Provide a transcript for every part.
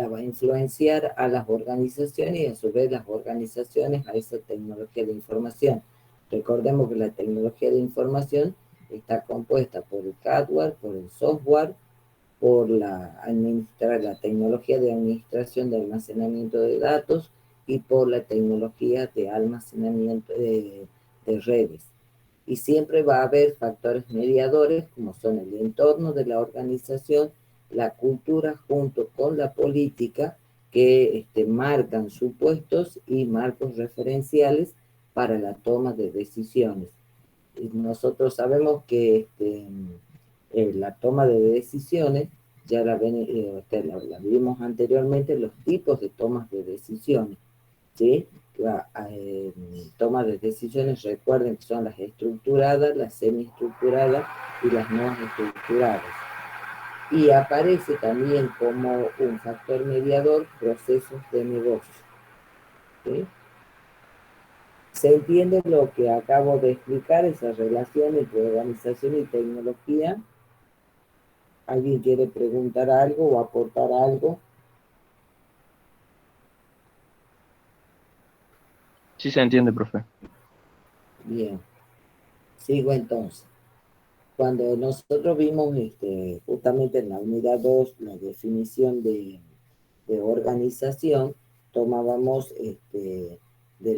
la va a influenciar a las organizaciones y a su vez las organizaciones a esa tecnología de información. Recordemos que la tecnología de información está compuesta por el hardware, por el software, por la tecnología de administración de almacenamiento de datos y por la tecnología de almacenamiento de redes. Y siempre va a haber factores mediadores como son el entorno de la organización, la cultura junto con la política que marcan supuestos y marcos referenciales para la toma de decisiones. Y nosotros sabemos que la toma de decisiones, ya la vimos anteriormente, los tipos de tomas de decisiones, ¿sí? Toma de decisiones, recuerden que son las estructuradas, las semiestructuradas y las no estructuradas. Y aparece también como un factor mediador procesos de negocio, ¿sí? ¿Se entiende lo que acabo de explicar, esa relación entre organización y tecnología? ¿Alguien quiere preguntar algo o aportar algo? Sí se entiende, profe. Bien, sigo entonces. Cuando nosotros vimos justamente en la unidad 2 la definición de organización, tomábamos de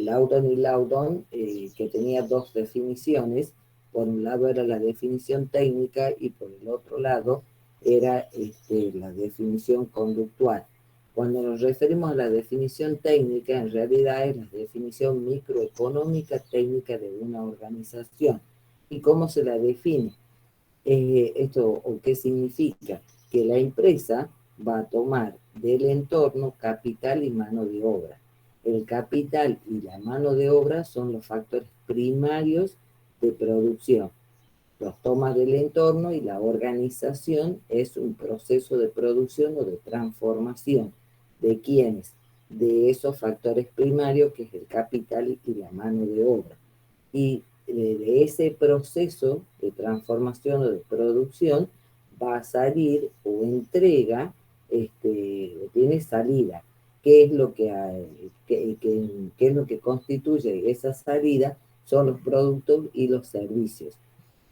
Loudon y Loudon, que tenía dos definiciones. Por un lado era la definición técnica y por el otro lado era la definición conductual. Cuando nos referimos a la definición técnica, en realidad es la definición microeconómica técnica de una organización. ¿Y cómo se la define? Esto, ¿o qué significa? Que la empresa va a tomar del entorno capital y mano de obra. El capital y la mano de obra son los factores primarios de producción. Los toma del entorno y la organización es un proceso de producción o de transformación. ¿De quiénes? De esos factores primarios que es el capital y la mano de obra. Y de ese proceso de transformación o de producción va a salir o entrega, o tiene salida. ¿Qué es lo que, qué es lo que constituye esa salida? Son los productos y los servicios.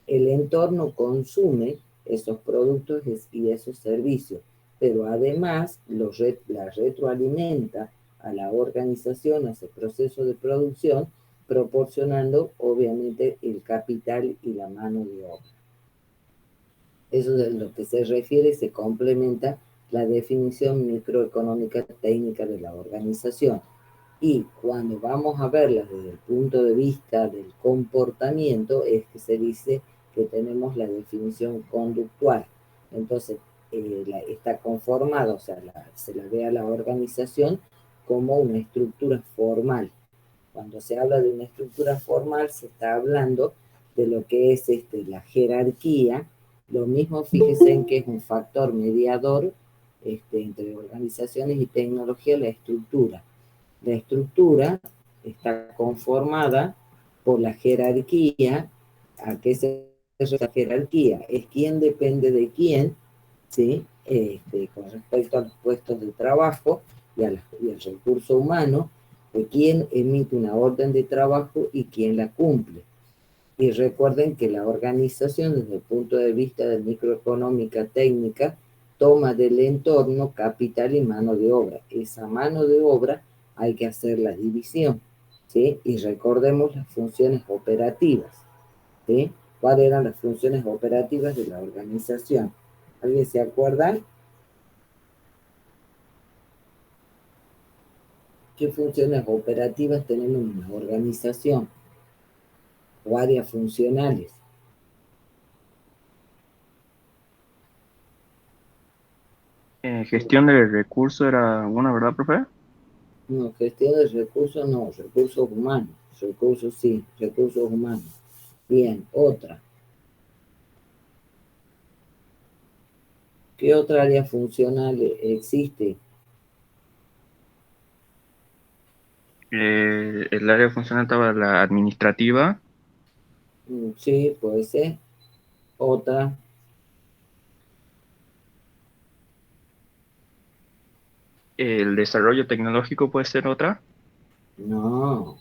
El entorno consume esos productos y esos servicios, pero además la retroalimenta a la organización, a ese proceso de producción, proporcionando obviamente el capital y la mano de obra. Eso es lo que se refiere, se complementa la definición microeconómica técnica de la organización. Y cuando vamos a verla desde el punto de vista del comportamiento, es que se dice que tenemos la definición conductual. Entonces, está conformada, o sea, se la ve a la organización como una estructura formal. Cuando se habla de una estructura formal, se está hablando de lo que es la jerarquía. Lo mismo, fíjense en que es un factor mediador entre organizaciones y tecnología, la estructura. La estructura está conformada por la jerarquía. ¿A qué se refiere la jerarquía? Es quién depende de quién, ¿sí? Con respecto a los puestos de trabajo y al recurso humano, de quién emite una orden de trabajo y quién la cumple. Y recuerden que la organización, desde el punto de vista de microeconómica técnica, toma del entorno capital y mano de obra. Esa mano de obra hay que hacer la división, ¿sí? Y recordemos las funciones operativas, ¿sí? ¿Cuáles eran las funciones operativas de la organización? ¿Alguien se acuerda? ¿Qué funciones operativas tenemos en una organización? O áreas funcionales. Gestión de recursos era una, ¿verdad, profe? No, gestión de recursos no, recursos humanos. Recursos sí, recursos humanos. Bien, otra. ¿Qué otra área funcional existe? El área funcional estaba la administrativa. Sí, puede ser. Otra. El desarrollo tecnológico puede ser otra. No,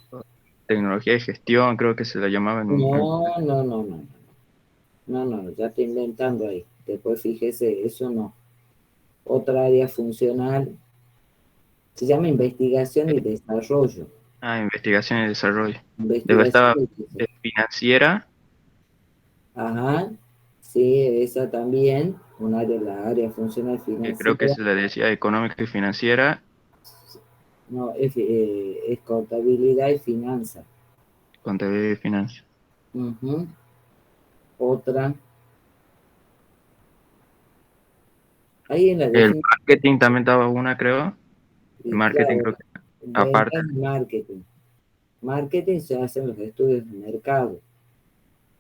Tecnología de gestión, creo que se la llamaba no, no, no, no, no, no, ya estoy inventando ahí. Después fíjese, eso no. Otra área funcional se llama investigación y desarrollo. investigación y desarrollo. Después Investigación estaba y desarrollo. financiera, Ajá, sí, esa también, un área, la área funcional que creo que financiera. se la decía económica y financiera, No, es contabilidad y finanzas. contabilidad y finanzas. Ujú. Otra, ahí en la El definición, marketing también estaba una, creo. El marketing claro, creo que aparte. ventas y marketing. Marketing se hacen los estudios de mercado,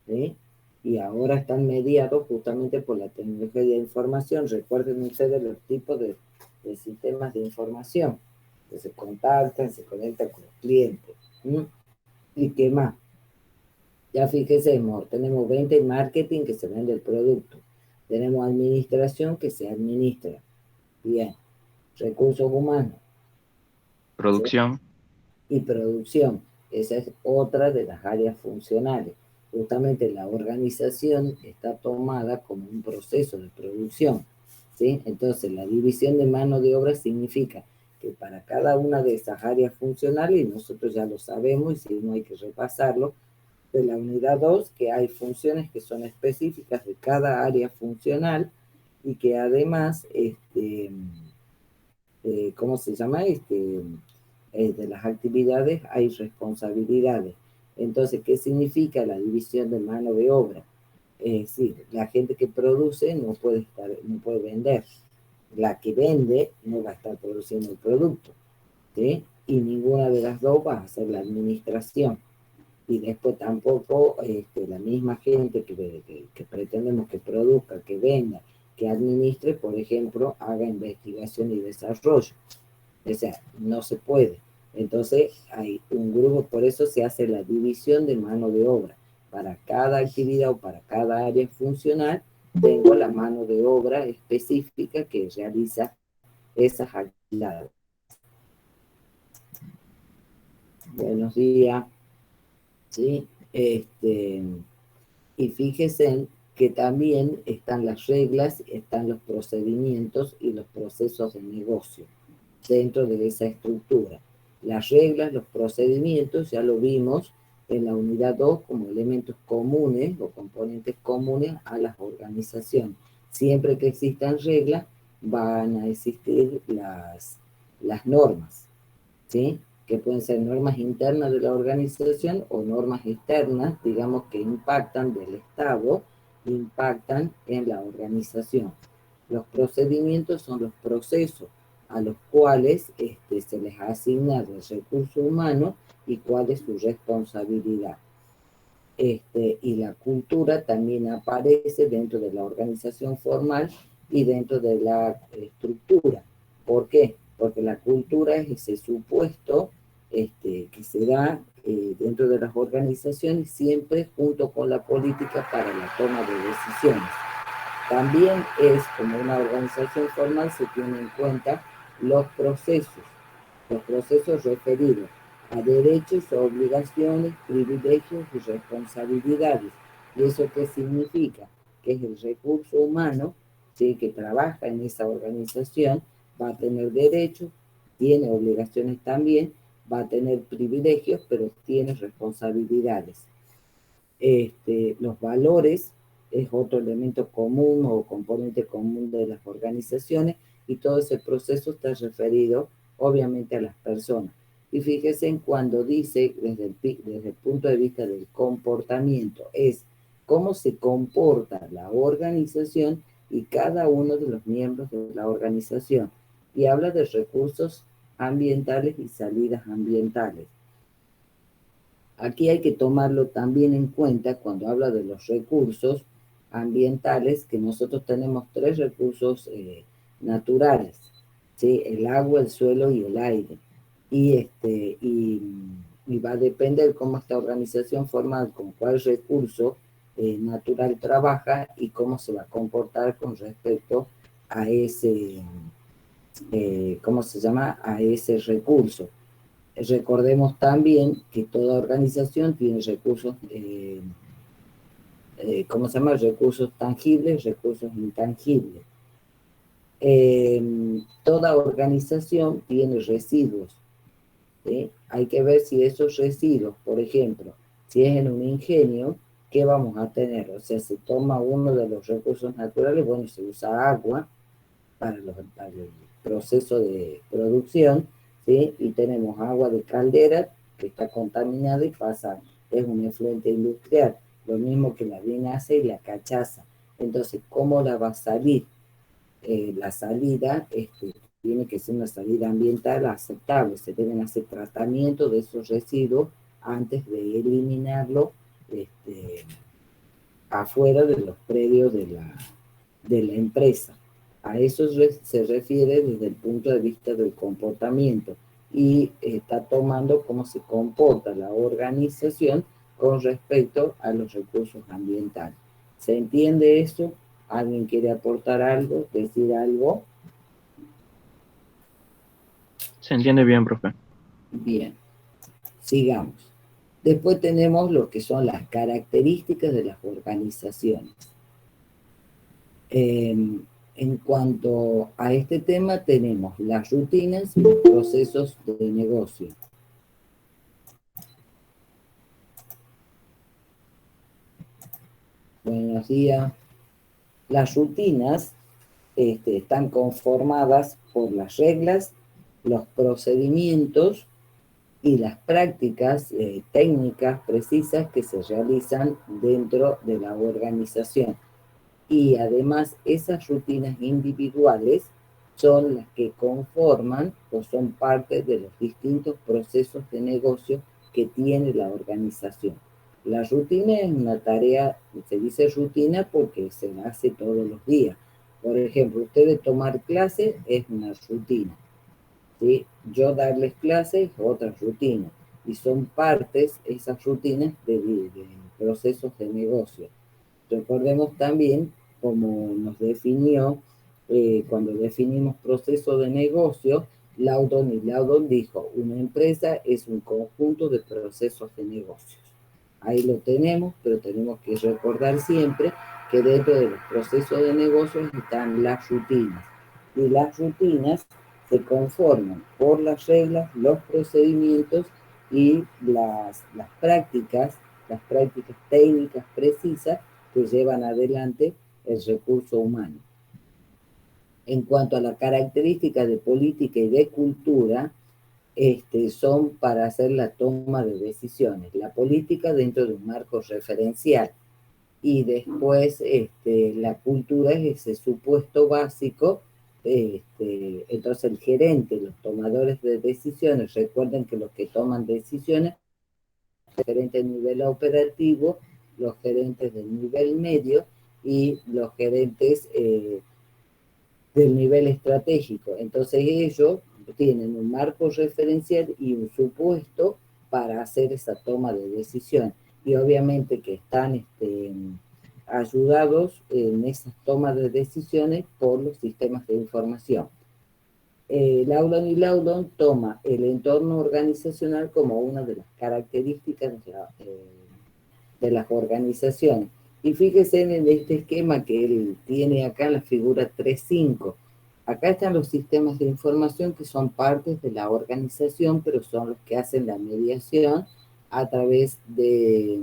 ¿sí? Y ahora están mediados justamente por la tecnología de información. Recuerden ustedes los tipos de sistemas de información que se contactan, se conectan con los clientes. ¿Mm? ¿Y qué más? Ya fíjese, tenemos venta y marketing que se vende el producto. Tenemos administración que se administra. Bien. Recursos humanos, ¿sí? Producción, Y producción. Esa es otra de las áreas funcionales. Justamente la organización está tomada como un proceso de producción, ¿sí? Entonces, la división de mano de obra significa que para cada una de esas áreas funcionales, y nosotros ya lo sabemos, y si no hay que repasarlo, de la unidad 2 que hay funciones que son específicas de cada área funcional y que además, ¿cómo se llama? De las actividades hay responsabilidades. Entonces, ¿qué significa la división de mano de obra? Es decir, la gente que produce no puede vender. La que vende no va a estar produciendo el producto, ¿sí? Y ninguna de las dos va a hacer la administración. Y después tampoco la misma gente que pretendemos que produzca, que venda, que administre, por ejemplo, haga investigación y desarrollo. O sea, no se puede. Entonces hay un grupo, por eso se hace la división de mano de obra. Para cada actividad o para cada área funcional, tengo la mano de obra específica que realiza esas actividades. Buenos días. ¿Sí? Y fíjense que también están las reglas, están los procedimientos y los procesos de negocio dentro de esa estructura. Las reglas, los procedimientos, ya lo vimos en la unidad 2 como elementos comunes o componentes comunes a las organizaciones. Siempre que existan reglas, van a existir las normas, ¿sí? Que pueden ser normas internas de la organización o normas externas, digamos, que impactan del Estado, impactan en la organización. Los procedimientos son los procesos a los cuales se les ha asignado el recurso humano y cuál es su responsabilidad. Y la cultura también aparece dentro de la organización formal y dentro de la estructura. ¿Por qué? Porque la cultura es ese supuesto que se da dentro de las organizaciones siempre junto con la política para la toma de decisiones. También es como una organización formal se tiene en cuenta los procesos referidos a derechos, obligaciones, privilegios y responsabilidades. ¿Y eso qué significa? Que es el recurso humano, ¿sí? Que trabaja en esa organización, va a tener derechos, tiene obligaciones también, va a tener privilegios, pero tiene responsabilidades. Los valores es otro elemento común o componente común de las organizaciones y todo ese proceso está referido obviamente a las personas. Y fíjense en cuando dice desde el punto de vista del comportamiento, es cómo se comporta la organización y cada uno de los miembros de la organización. Y habla de recursos ambientales y salidas ambientales. Aquí hay que tomarlo también en cuenta cuando habla de los recursos ambientales, que nosotros tenemos tres recursos naturales, ¿sí? El agua, el suelo y el aire. Y va a depender cómo esta organización formal, con cuál recurso natural trabaja y cómo se va a comportar con respecto a ¿cómo se llama?, a ese recurso. Recordemos también que toda organización tiene recursos, ¿cómo se llama?, recursos tangibles, recursos intangibles. Toda organización tiene residuos, ¿sí? Hay que ver si esos residuos, por ejemplo, si es en un ingenio, ¿qué vamos a tener? O sea, se toma uno de los recursos naturales, bueno, se usa agua para el proceso de producción, ¿sí? Y tenemos agua de caldera que está contaminada y pasa, es un efluente industrial, lo mismo que la vinaza y la cachaza. Entonces, ¿cómo la va a salir? La salida tiene que ser una salida ambiental aceptable. Se deben hacer tratamientos de esos residuos antes de eliminarlo afuera de los predios de la empresa. A eso se refiere desde el punto de vista del comportamiento y está tomando cómo se comporta la organización con respecto a los recursos ambientales. ¿Se entiende eso? ¿Alguien quiere aportar algo, decir algo? Se entiende bien, profe. Bien, sigamos. Después tenemos lo que son las características de las organizaciones. En cuanto a este tema, tenemos las rutinas y los procesos de negocio. Buenos días. Las rutinas están conformadas por las reglas, los procedimientos y las prácticas técnicas precisas que se realizan dentro de la organización. Y además esas rutinas individuales son las que conforman o son parte de los distintos procesos de negocio que tiene la organización. La rutina es una tarea, se dice rutina porque se hace todos los días. Por ejemplo, ustedes tomar clases es una rutina, ¿sí? Yo darles clases es otra rutina. Y son partes, esas rutinas, de procesos de negocio. Recordemos también, como nos definió, cuando definimos proceso de negocio, Loudon y Loudon dijo, una empresa es un conjunto de procesos de negocios. Ahí lo tenemos, pero tenemos que recordar siempre que dentro de los procesos de negocios están las rutinas. Y las rutinas se conforman por las reglas, los procedimientos y las prácticas técnicas precisas que llevan adelante el recurso humano. En cuanto a la característica de política y de cultura, son para hacer la toma de decisiones. La política dentro de un marco referencial y después la cultura es ese supuesto básico. Entonces el gerente, los tomadores de decisiones, recuerden que los que toman decisiones, los gerentes de nivel operativo, los gerentes del nivel medio y los gerentes del nivel estratégico. Entonces ellos tienen un marco referencial y un supuesto para hacer esa toma de decisión. Y obviamente que están ayudados en esas tomas de decisiones por los sistemas de información. Loudon y Loudon toma el entorno organizacional como una de las características de las organizaciones. Y fíjese en este esquema que él tiene acá en la figura 3.5. Acá están los sistemas de información que son partes de la organización, pero son los que hacen la mediación a través de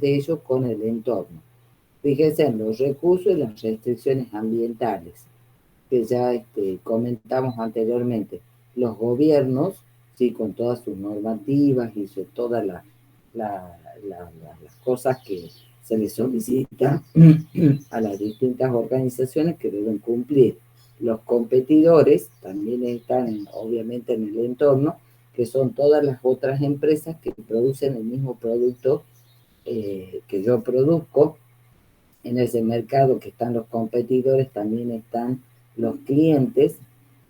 ellos con el entorno. Fíjense en los recursos y las restricciones ambientales que ya comentamos anteriormente. Los gobiernos, sí, con todas sus normativas y todas las cosas que se les solicita a las distintas organizaciones que deben cumplir. Los competidores también están obviamente en el entorno, que son todas las otras empresas que producen el mismo producto que yo produzco. En ese mercado que están los competidores, también están los clientes.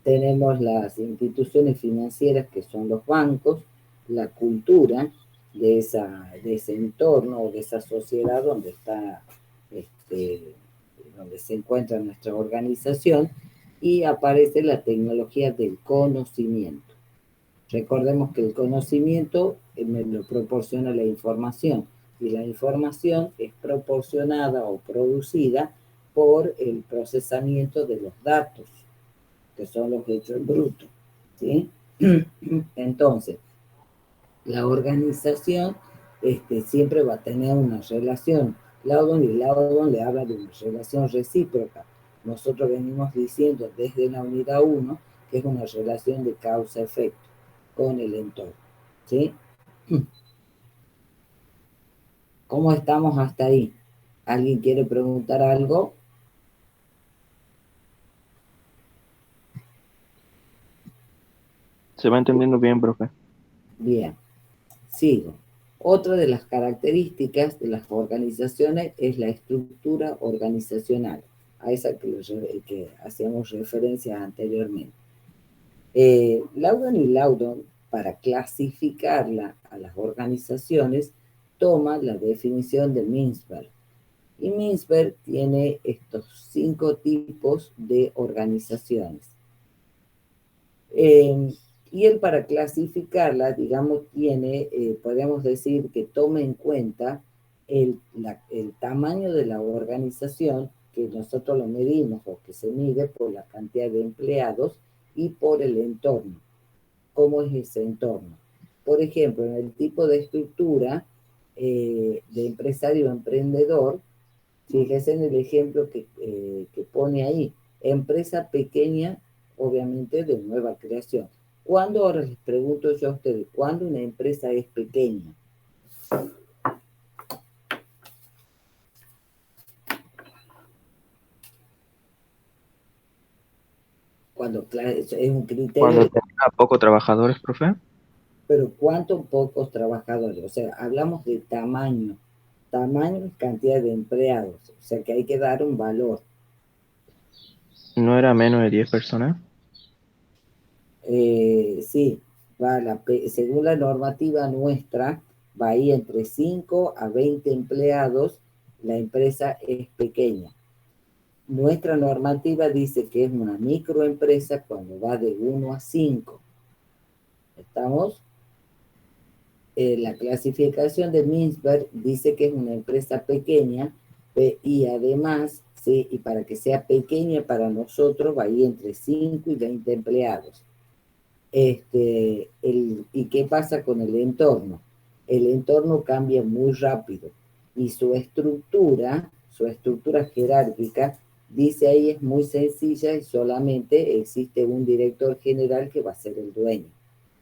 Tenemos las instituciones financieras que son los bancos, la cultura de ese entorno o de esa sociedad donde está, donde se encuentra nuestra organización, y aparece la tecnología del conocimiento. Recordemos que el conocimiento me lo proporciona la información y la información es proporcionada o producida por el procesamiento de los datos, que son los hechos brutos, ¿sí? Entonces, la organización siempre va a tener una relación. Laudon y Laudon le habla de una relación recíproca. Nosotros venimos diciendo desde la unidad 1 que es una relación de causa-efecto con el entorno. ¿Sí? ¿Cómo estamos hasta ahí? ¿Alguien quiere preguntar algo? Se va entendiendo bien, profe. Bien, sigo. Otra de las características de las organizaciones es la estructura organizacional, a esa que hacíamos referencia anteriormente. Laudon y Laudon, para clasificarla a las organizaciones, toma la definición de Mintzberg. Y Mintzberg tiene estos 5 tipos de organizaciones. Y él para clasificarla, digamos, podríamos decir que toma en cuenta el tamaño de la organización, que nosotros lo medimos o que se mide por la cantidad de empleados y por el entorno. ¿Cómo es ese entorno? Por ejemplo, en el tipo de estructura de empresario o emprendedor, fíjese en el ejemplo que pone ahí, empresa pequeña, obviamente de nueva creación. ¿Cuándo, ahora les pregunto yo a ustedes, cuándo una empresa es pequeña? Cuando es un criterio Cuando de... tenga pocos trabajadores, profe. Pero ¿cuántos pocos trabajadores? O sea, hablamos de tamaño. Tamaño es cantidad de empleados. O sea, que hay que dar un valor. ¿No era menos de 10 personas? Sí, según la normativa nuestra, va ahí entre 5 a 20 empleados, la empresa es pequeña. Nuestra normativa dice que es una microempresa cuando va de 1 a 5. ¿Estamos? La clasificación de Mintzberg dice que es una empresa pequeña y además, sí, y para que sea pequeña para nosotros va ahí entre 5 y 20 empleados. ¿Y qué pasa con el entorno? El entorno cambia muy rápido y su estructura jerárquica, dice ahí, es muy sencilla y solamente existe un director general que va a ser el dueño,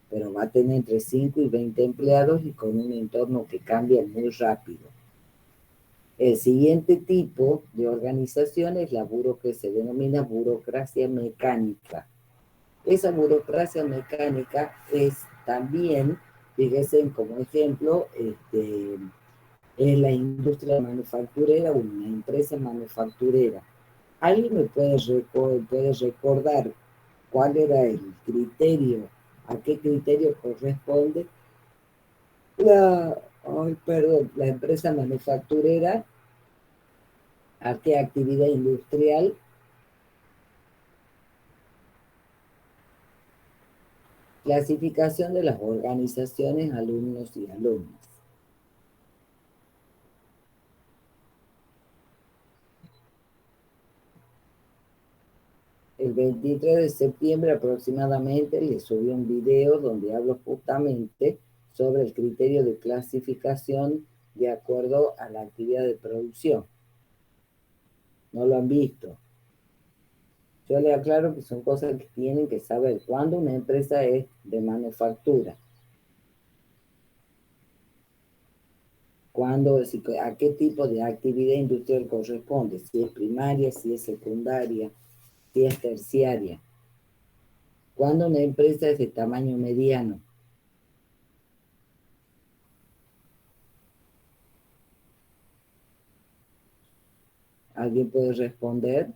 pero va a tener entre 5 y 20 empleados y con un entorno que cambia muy rápido. El siguiente tipo de organización es que se denomina burocracia mecánica. Esa burocracia mecánica es también, fíjense como ejemplo, es la industria manufacturera, una empresa manufacturera. ¿Alguien me puede recordar cuál era el criterio, a qué criterio corresponde la empresa manufacturera, a qué actividad industrial? Clasificación de las organizaciones, alumnos y alumnas. El 23 de septiembre aproximadamente les subí un video donde hablo justamente sobre el criterio de clasificación de acuerdo a la actividad de producción. ¿No lo han visto? Yo les aclaro que son cosas que tienen que saber. Cuando una empresa es de manufactura, a qué tipo de actividad industrial corresponde, si es primaria, si es secundaria, si es terciaria. Cuando una empresa es de tamaño mediano, ¿alguien puede responder?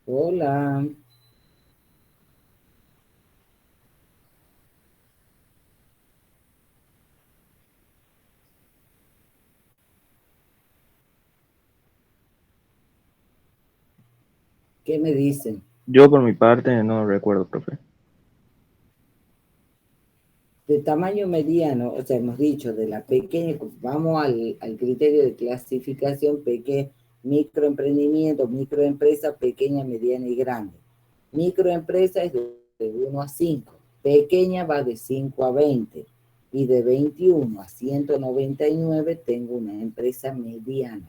Hola. ¿Qué me dicen? Yo por mi parte no recuerdo, profe. De tamaño mediano, o sea, hemos dicho de la pequeña, vamos al criterio de clasificación microemprendimiento, microempresa, pequeña, mediana y grande. Microempresa es de 1 a 5, pequeña va de 5 a 20 y de 21 a 199 tengo una empresa mediana.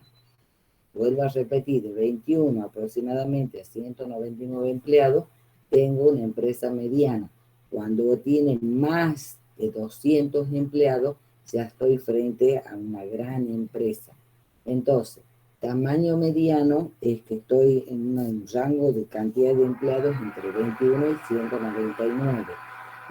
Vuelvo a repetir, de 21 aproximadamente a 199 empleados, tengo una empresa mediana. Cuando tiene más de 200 empleados, ya estoy frente a una gran empresa. Entonces, tamaño mediano es que estoy en un rango de cantidad de empleados entre 21 y 199.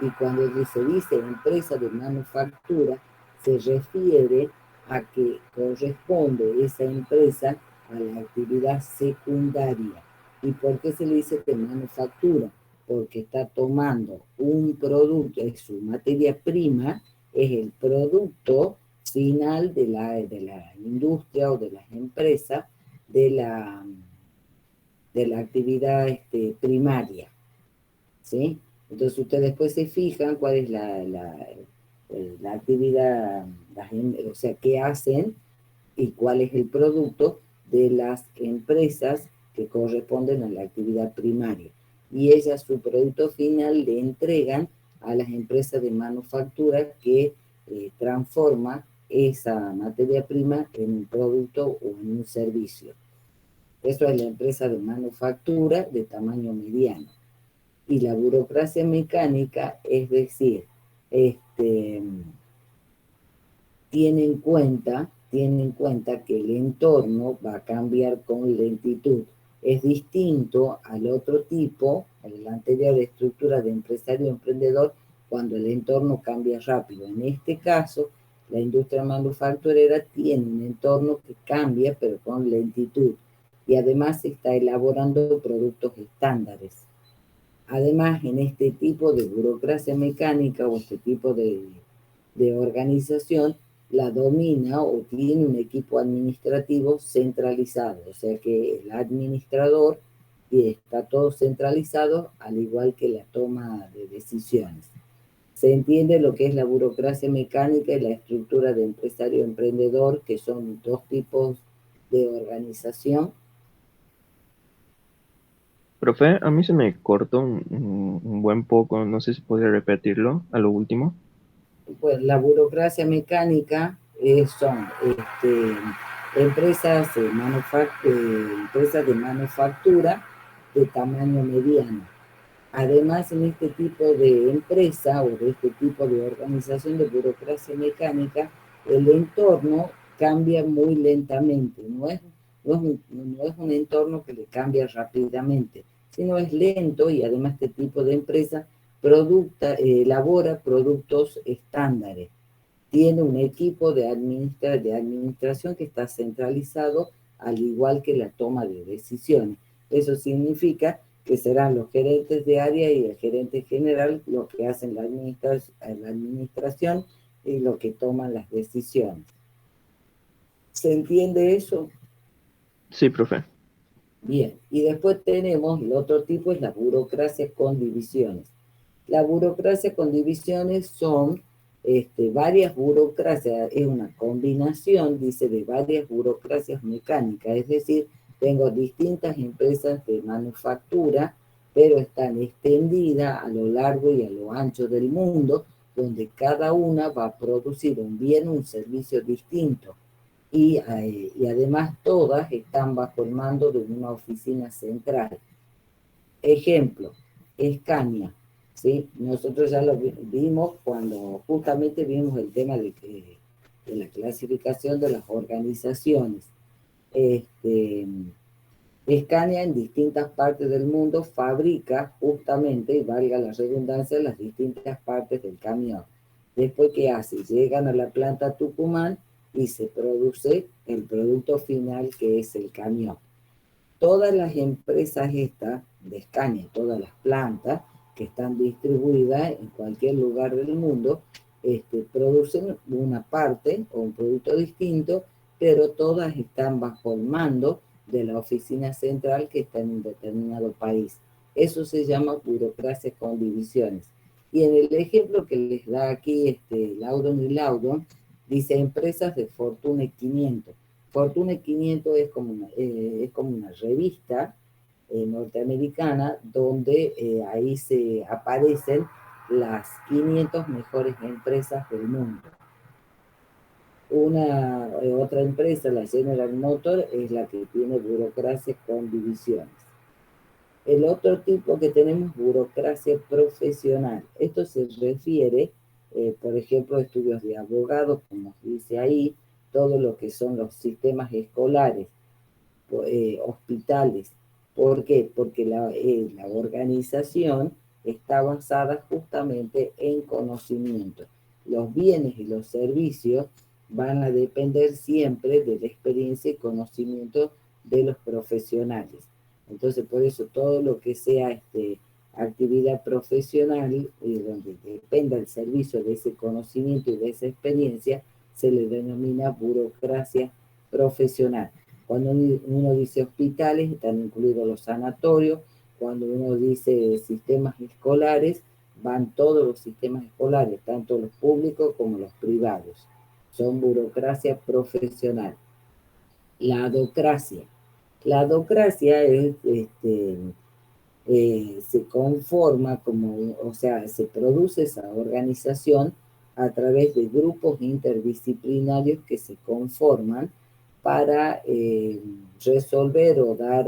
Y cuando se dice empresa de manufactura, se refiere a que corresponde esa empresa a la actividad secundaria. ¿Y por qué se le dice de manufactura? Porque está tomando un producto, es su materia prima, es el producto final de la industria o de las empresas de la actividad primaria, ¿sí? Entonces ustedes después se fijan cuál es la actividad, o sea, qué hacen y cuál es el producto de las empresas que corresponden a la actividad primaria. Y ellas su producto final le entregan a las empresas de manufactura que transforma esa materia prima en un producto o en un servicio. Eso es la empresa de manufactura de tamaño mediano. Y la burocracia mecánica, es decir, este, tiene en cuenta que el entorno va a cambiar con lentitud. Es distinto al otro tipo, a la anterior estructura de empresario emprendedor, cuando el entorno cambia rápido. En este caso, la industria manufacturera tiene un entorno que cambia, pero con lentitud. Y además está elaborando productos estándares. Además, en este tipo de burocracia mecánica o este tipo de organización, la domina o tiene un equipo administrativo centralizado, o sea que el administrador está todo centralizado, al igual que la toma de decisiones. Se entiende lo que es la burocracia mecánica y la estructura de empresario emprendedor, que son dos tipos de organización. Profe, a mí se me cortó un buen poco, no sé si podría repetirlo a lo último. Pues la burocracia mecánica son empresas de manufactura de tamaño mediano. Además, en este tipo de empresa o de este tipo de organización de burocracia mecánica, el entorno cambia muy lentamente. No es un entorno que le cambia rápidamente, sino es lento y además este tipo de empresa elabora productos estándares. Tiene un equipo de administración que está centralizado, al igual que la toma de decisiones. Eso significa que serán los gerentes de área y el gerente general los que hacen la administración y los que toman las decisiones. ¿Se entiende eso? Sí, profe. Bien, y después tenemos el otro tipo, es la burocracia con divisiones. La burocracia con divisiones son varias burocracias, es una combinación, dice, de varias burocracias mecánicas, es decir, tengo distintas empresas de manufactura, pero están extendidas a lo largo y a lo ancho del mundo, donde cada una va a producir un bien o un servicio distinto. Y además todas están bajo el mando de una oficina central. Ejemplo, Escaña, ¿sí? Nosotros ya lo vimos cuando justamente vimos el tema de la clasificación de las organizaciones. Escaña en distintas partes del mundo fabrica justamente, y valga la redundancia, las distintas partes del camión. Después, ¿qué hace? Llegan a la planta Tucumán y se produce el producto final, que es el camión. Todas las empresas estas de Escaña, todas las plantas que están distribuidas en cualquier lugar del mundo, producen una parte o un producto distinto, pero todas están bajo el mando de la oficina central que está en un determinado país. Eso se llama burocracia con divisiones. Y en el ejemplo que les da aquí Loudon y Loudon, dice empresas de Fortune 500. Fortune 500 es como una revista norteamericana donde ahí se aparecen las 500 mejores empresas del mundo. Otra empresa, la General Motors, es la que tiene burocracia con divisiones. El otro tipo que tenemos, burocracia profesional. Esto se refiere, por ejemplo, a estudios de abogados, como dice ahí, todo lo que son los sistemas escolares, hospitales. ¿Por qué? Porque la organización está basada justamente en conocimiento. Los bienes y los servicios van a depender siempre de la experiencia y conocimiento de los profesionales. Entonces, por eso todo lo que sea actividad profesional, donde dependa el servicio de ese conocimiento y de esa experiencia, se le denomina burocracia profesional. Cuando uno dice hospitales, están incluidos los sanatorios. Cuando uno dice sistemas escolares, van todos los sistemas escolares, tanto los públicos como los privados. Son burocracia profesional. La adocracia. La adocracia se conforma o sea, se produce esa organización a través de grupos interdisciplinarios que se conforman para resolver o dar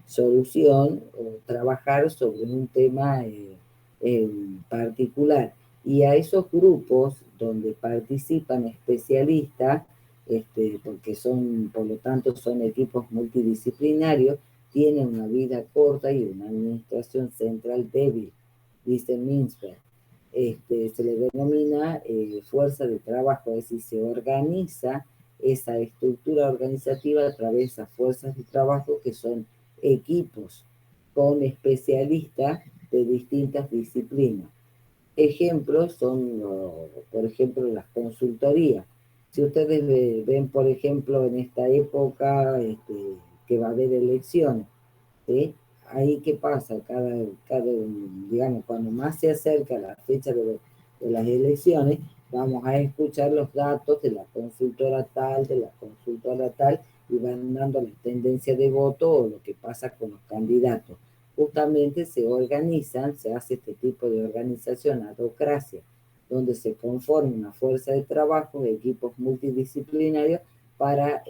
solución o trabajar sobre un tema en particular. Y a esos grupos donde participan especialistas, porque por lo tanto son equipos multidisciplinarios, tienen una vida corta y una administración central débil, dice Mintzberg. Se le denomina fuerza de trabajo, es decir, se organiza esa estructura organizativa a través de esas fuerzas de trabajo que son equipos con especialistas de distintas disciplinas. Ejemplos son, por ejemplo, las consultorías. Si ustedes ven, por ejemplo, en esta época que va a haber elecciones, ¿sí? Ahí qué pasa, digamos, cuando más se acerca la fecha de las elecciones, vamos a escuchar los datos de la consultora tal, de la consultora tal, y van dando la tendencia de voto o lo que pasa con los candidatos. Justamente se hace este tipo de organización, adocracia, donde se conforma una fuerza de trabajo, equipos multidisciplinarios para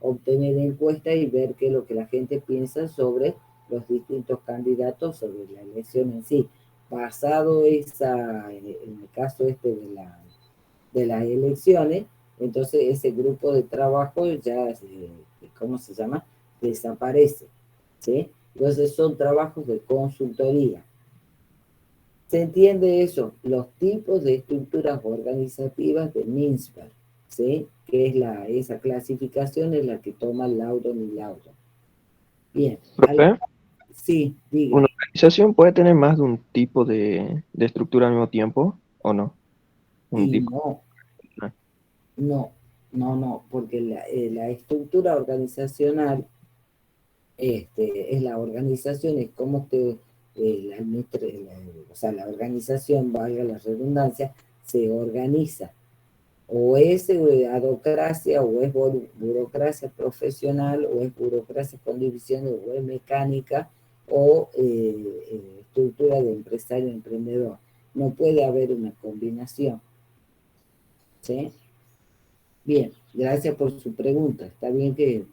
obtener encuestas y ver qué es lo que la gente piensa sobre los distintos candidatos, sobre la elección en sí. Pasado en el caso de las elecciones, entonces ese grupo de trabajo ya, ¿cómo se llama? Desaparece, ¿sí? Entonces son trabajos de consultoría. ¿Se entiende eso? Los tipos de estructuras organizativas de Mintzberg, ¿sí? Que es esa clasificación es la que toma Loudon y Loudon. Bien. Profe, Sí, diga. ¿una organización puede tener más de un tipo de estructura al mismo tiempo o no? Un Y tipo. no, porque la estructura organizacional es la organización, es como o sea, la organización, valga la redundancia, se organiza. O es adocracia, o es burocracia profesional, o es burocracia con divisiones, o es mecánica, o estructura de empresario emprendedor. No puede haber una combinación. ¿Sí? Bien, gracias por su pregunta. Está bien que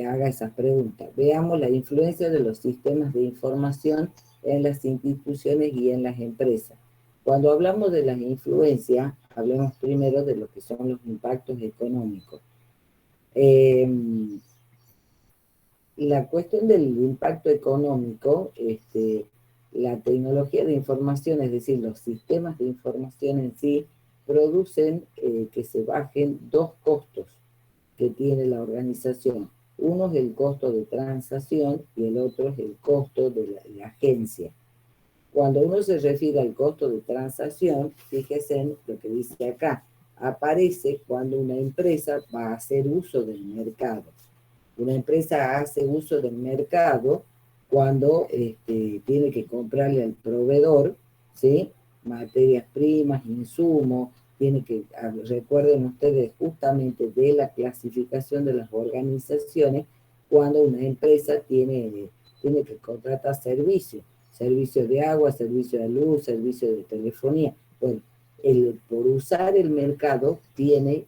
haga esas preguntas. Veamos la influencia de los sistemas de información en las instituciones y en las empresas. Cuando hablamos de las influencias, hablemos primero de lo que son los impactos económicos. La cuestión del impacto económico, la tecnología de información, es decir, los sistemas de información en sí, producen que se bajen dos costos que tiene la organización. Uno es el costo de transacción y el otro es el costo de la agencia. Cuando uno se refiere al costo de transacción, fíjese en lo que dice acá, aparece cuando una empresa va a hacer uso del mercado. Una empresa hace uso del mercado cuando tiene que comprarle al proveedor, ¿sí? Materias primas, insumos, recuerden ustedes justamente de la clasificación de las organizaciones, cuando una empresa tiene que contratar servicios de agua, servicio de luz, servicio de telefonía. Bueno, por usar el mercado tiene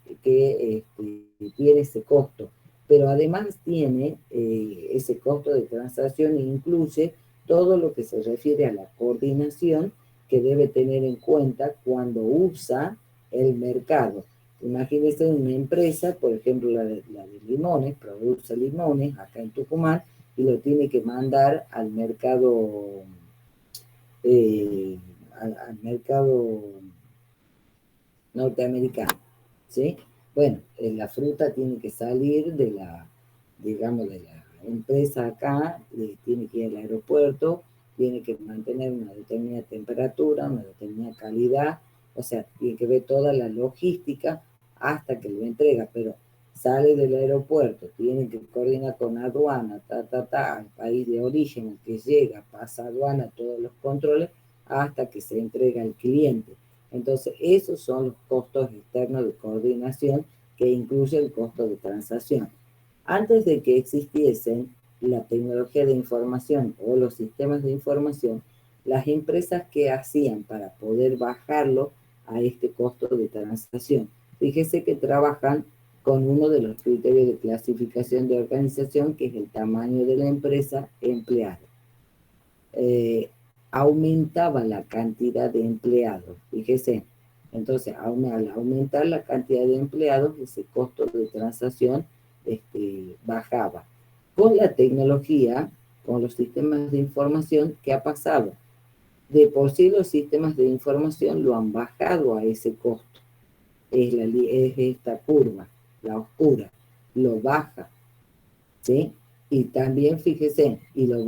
ese costo, pero además tiene ese costo de transacción e incluye todo lo que se refiere a la coordinación que debe tener en cuenta cuando usa el mercado. Imagínense una empresa, por ejemplo la de limones, produce limones acá en Tucumán y lo tiene que mandar al mercado, al mercado norteamericano, ¿sí? Bueno, la fruta tiene que salir de la, digamos, de la empresa acá, tiene que ir al aeropuerto, tiene que mantener una determinada temperatura, una determinada calidad, o sea, tiene que ver toda la logística hasta que lo entrega, pero sale del aeropuerto, tiene que coordinar con aduana, al país de origen al que llega, pasa aduana, todos los controles, hasta que se entrega al cliente. Entonces, esos son los costos externos de coordinación que incluye el costo de transacción. Antes de que existiesen la tecnología de información o los sistemas de información, las empresas que hacían para poder bajarlo a este costo de transacción. Fíjese que trabajan con uno de los criterios de clasificación de organización, que es el tamaño de la empresa empleado. Aumentaba la cantidad de empleados, fíjese. Entonces, al aumentar la cantidad de empleados, ese costo de transacción bajaba. Con la tecnología, con los sistemas de información, ¿qué ha pasado? De por sí los sistemas de información lo han bajado a ese costo. Es esta curva, la oscura, lo baja, ¿sí? Y también fíjese, y lo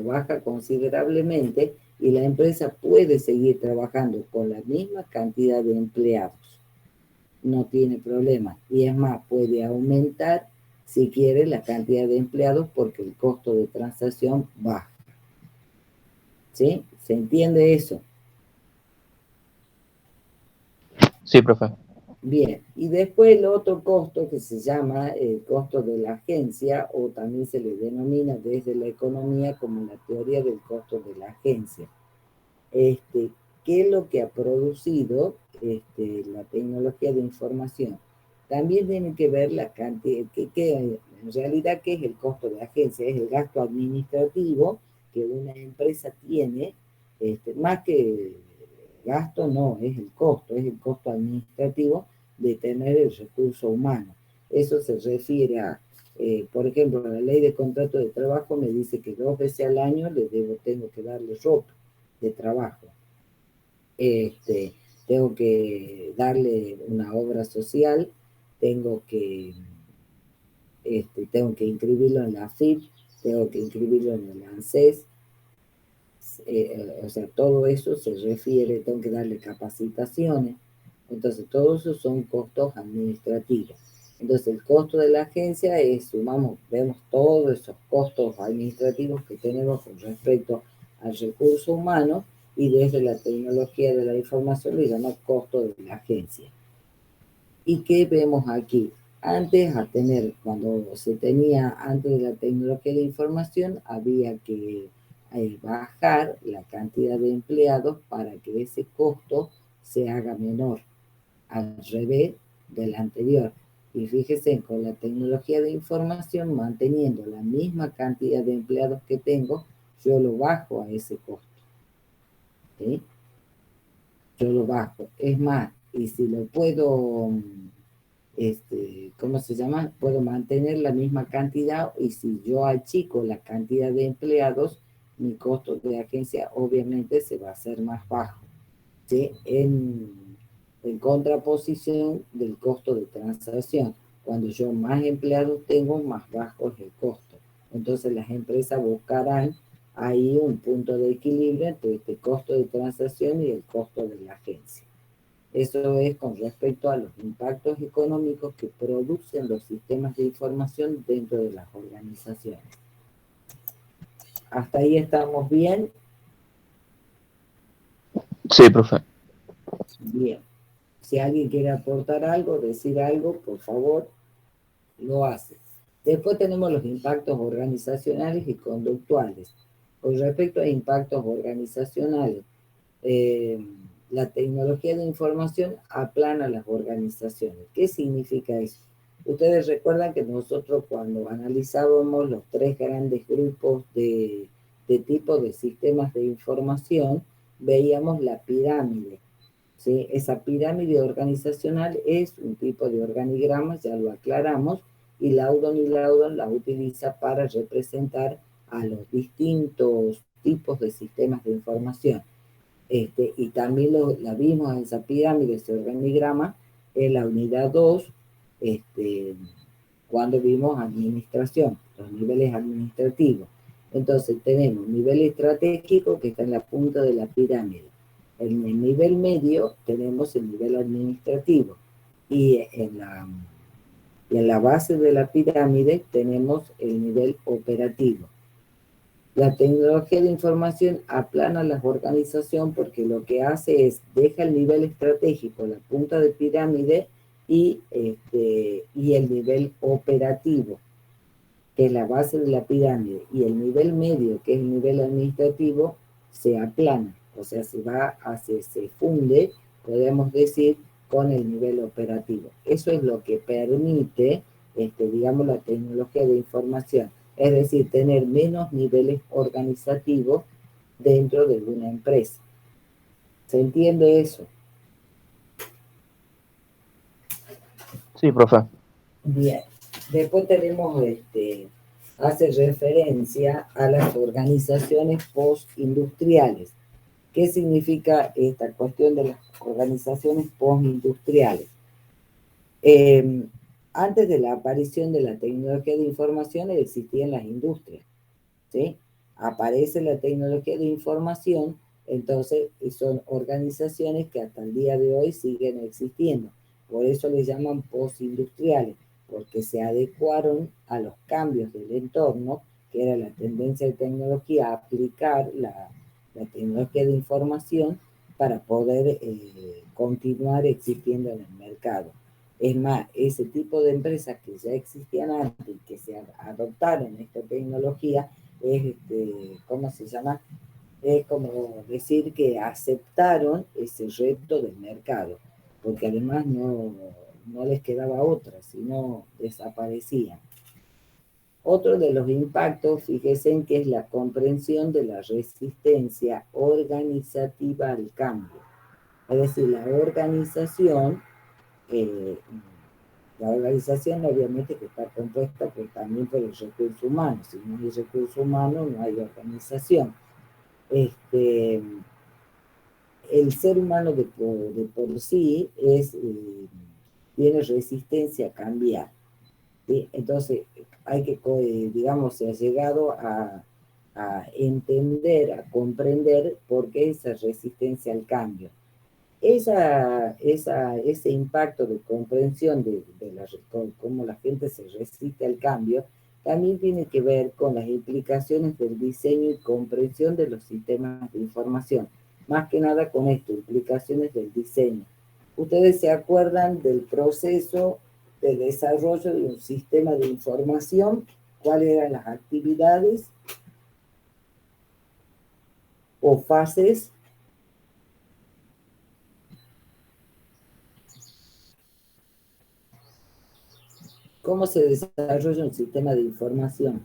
baja considerablemente, y la empresa puede seguir trabajando con la misma cantidad de empleados. No tiene problema. Y es más, puede aumentar si quiere la cantidad de empleados porque el costo de transacción baja. ¿Sí? ¿Se entiende eso? Sí, profe. Bien, y después el otro costo que se llama el costo de la agencia, o también se le denomina desde la economía como la teoría del costo de la agencia. ¿Qué es lo que ha producido la tecnología de información? También tiene que ver la cantidad, en realidad, ¿qué es el costo de agencia? Es el gasto administrativo que una empresa tiene, más que gasto, no, es el costo administrativo de tener el recurso humano. Eso se refiere a, por ejemplo, la ley de contrato de trabajo me dice que 2 veces al año tengo que darle ropa de trabajo. Tengo que darle una obra social, tengo que inscribirlo en la AFIP, tengo que inscribirlo en el ANSES, o sea, todo eso se refiere, tengo que darle capacitaciones, entonces todos esos son costos administrativos. Entonces el costo de la agencia es, vemos todos esos costos administrativos que tenemos con respecto al recurso humano, y desde la tecnología de la información le llama costo de la agencia. ¿Y qué vemos aquí? Antes de la tecnología de información, había que bajar la cantidad de empleados para que ese costo se haga menor, al revés del anterior. Y fíjense, con la tecnología de información, manteniendo la misma cantidad de empleados que tengo, yo lo bajo a ese costo. ¿Sí? Yo lo bajo. Es más, y si lo puedo, ¿cómo se llama? Puedo mantener la misma cantidad, y si yo achico la cantidad de empleados, mi costo de agencia obviamente se va a hacer más bajo, ¿sí? En contraposición del costo de transacción. Cuando yo más empleados tengo, más bajo es el costo. Entonces las empresas buscarán ahí un punto de equilibrio entre este costo de transacción y el costo de la agencia. Eso es con respecto a los impactos económicos que producen los sistemas de información dentro de las organizaciones. ¿Hasta ahí estamos bien? Sí, profe. Bien. Si alguien quiere aportar algo, decir algo, por favor, lo hace. Después tenemos los impactos organizacionales y conductuales. Con respecto a impactos organizacionales, la tecnología de información aplana las organizaciones. ¿Qué significa eso? Ustedes recuerdan que nosotros cuando analizábamos los tres grandes grupos de tipos de sistemas de información, veíamos la pirámide. ¿Sí? Esa pirámide organizacional es un tipo de organigrama, ya lo aclaramos, y Loudon la utiliza para representar a los distintos tipos de sistemas de información. Y también la vimos en esa pirámide, ese organigrama, en la unidad 2, cuando vimos administración, los niveles administrativos. Entonces tenemos nivel estratégico que está en la punta de la pirámide. En el nivel medio tenemos el nivel administrativo y en la base de la pirámide tenemos el nivel operativo. La tecnología de información aplana la organización porque lo que hace es deja el nivel estratégico, la punta de pirámide y el nivel operativo, que es la base de la pirámide, y el nivel medio, que es el nivel administrativo, se aplana, o sea, se funde, podemos decir, con el nivel operativo. Eso es lo que permite, digamos, la tecnología de información, es decir, tener menos niveles organizativos dentro de una empresa. ¿Se entiende eso? Sí, profe. Bien. Después tenemos, hace referencia a las organizaciones postindustriales. ¿Qué significa esta cuestión de las organizaciones postindustriales? Antes de la aparición de la tecnología de información existían las industrias, ¿sí? Aparece la tecnología de información, entonces son organizaciones que hasta el día de hoy siguen existiendo. Por eso les llaman postindustriales, porque se adecuaron a los cambios del entorno, que era la tendencia de tecnología a aplicar la tecnología de información para poder continuar existiendo en el mercado. Es más, ese tipo de empresas que ya existían antes y que se adoptaron esta tecnología, ¿cómo se llama? Es como decir que aceptaron ese reto del mercado, porque además no les quedaba otra, sino desaparecían. Otro de los impactos, fíjense en que es la comprensión de la resistencia organizativa al cambio. Es decir, eh, la organización obviamente que está compuesta también por el recurso humano. Si no hay recurso humano, no hay organización. El ser humano de por sí tiene resistencia a cambiar. ¿Sí? Entonces, hay que, digamos, se ha llegado a entender, a comprender por qué esa resistencia al cambio. Ese impacto de comprensión de cómo la gente se resiste al cambio, también tiene que ver con las implicaciones del diseño y comprensión de los sistemas de información. Más que nada con esto, implicaciones del diseño. Ustedes se acuerdan del proceso de desarrollo de un sistema de información, cuáles eran las actividades o fases. ¿Cómo se desarrolla un sistema de información?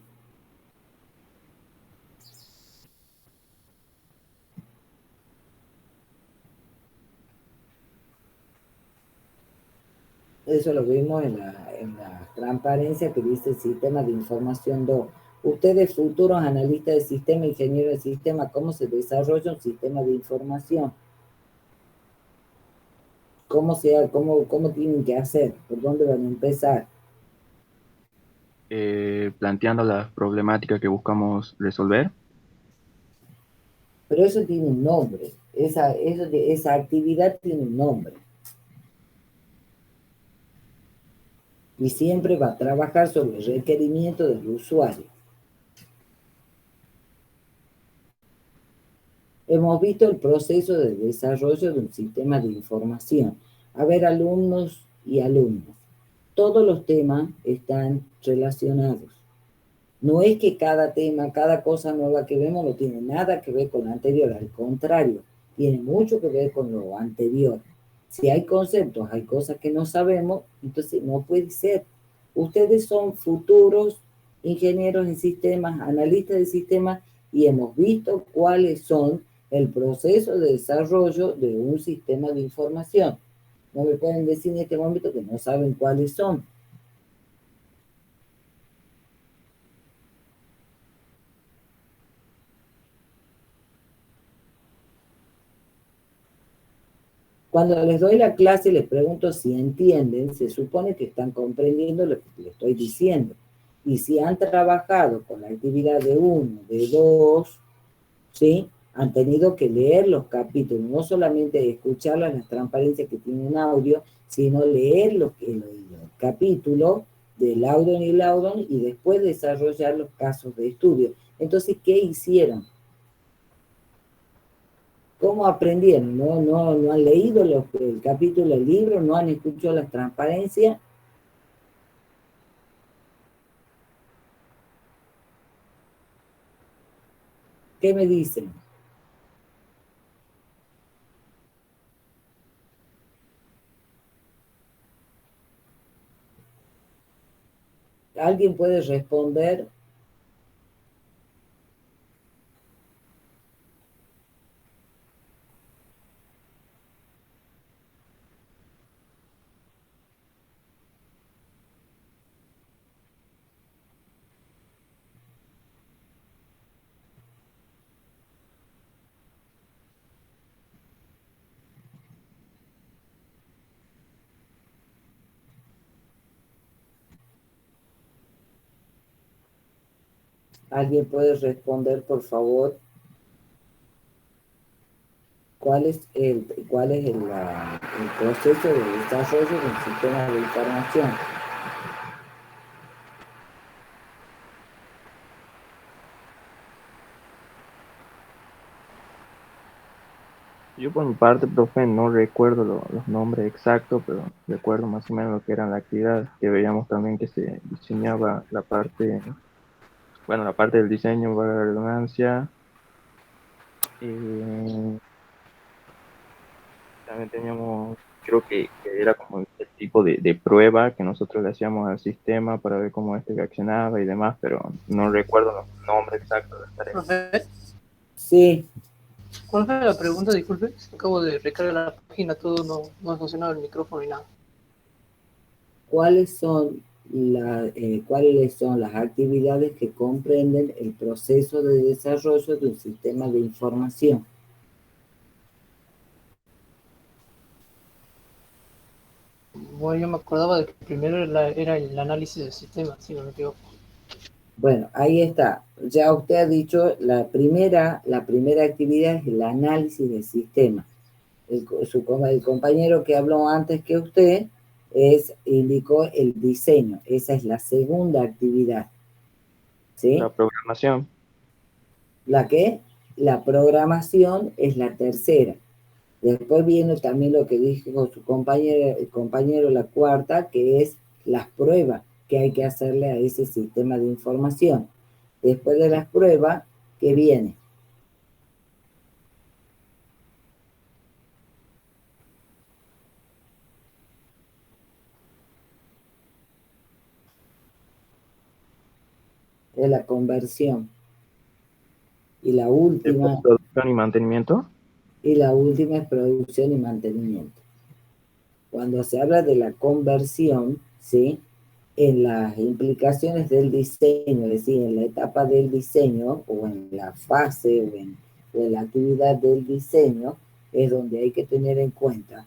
Eso lo vimos en la transparencia que dice el sistema de información 2. Ustedes, futuros analistas de sistema, ingenieros de sistema, ¿cómo se desarrolla un sistema de información? ¿Cómo tienen que hacer? ¿Por dónde van a empezar? Planteando las problemáticas que buscamos resolver. Pero eso tiene un nombre. Esa actividad tiene un nombre. y siempre va a trabajar sobre el requerimiento del usuario. Hemos visto el proceso de desarrollo de un sistema de información. A ver, alumnos y alumnas, todos los temas están relacionados. No es que cada tema, cada cosa nueva que vemos no tiene nada que ver con lo anterior, al contrario, tiene mucho que ver con lo anterior. Si hay conceptos, hay cosas que no sabemos, entonces no puede ser. Ustedes son futuros ingenieros en sistemas, analistas de sistemas, y hemos visto cuáles son el proceso de desarrollo de un sistema de información. No me pueden decir en este momento que no saben cuáles son. Cuando les doy la clase y les pregunto si entienden, se supone que están comprendiendo lo que les estoy diciendo. Y si han trabajado con la actividad de 1, de 2, ¿sí? Han tenido que leer los capítulos, no solamente escuchar las transparencias que tienen audio, sino leer los capítulos del Laudon y Laudon y después desarrollar los casos de estudio. Entonces, ¿qué hicieron? ¿Cómo aprendieron? ¿No han leído el capítulo del libro? ¿No han escuchado las transparencias? ¿Qué me dicen? ¿Alguien puede responder? ¿Alguien puede responder, por favor? ¿Cuál es el proceso de desarrollo de un sistema de información? Yo por mi parte, profe, no recuerdo los nombres exactos, pero recuerdo más o menos lo que era la actividad, que veíamos también que se diseñaba la parte, bueno, la parte del diseño, valga la redundancia. También teníamos, creo que era como el tipo de prueba que nosotros le hacíamos al sistema para ver cómo este reaccionaba y demás, pero no recuerdo los nombres exactos de las tareas. Profe, Sí, ¿cuál fue la pregunta? Disculpe, acabo de recargar la página, todo no ha funcionado el micrófono ni nada. ¿cuáles son las actividades que comprenden el proceso de desarrollo de un sistema de información? Bueno, yo me acordaba de que primero era el análisis del sistema, si no me equivoco. Bueno, ahí está. Ya usted ha dicho, la primera actividad es el análisis del sistema. El compañero que habló antes que usted indicó el diseño. Esa es la segunda actividad. ¿Sí? La programación. ¿La qué? La programación es la tercera. Después viene también lo que dijo su compañero, el compañero, la cuarta, que es las pruebas que hay que hacerle a ese sistema de información. Después de las pruebas, ¿qué viene? Es la conversión. Y la última, Producción y mantenimiento. es producción y mantenimiento. Cuando se habla de la conversión, ¿sí? En las implicaciones del diseño, es decir, en la etapa del diseño o en la fase o en la actividad del diseño, es donde hay que tener en cuenta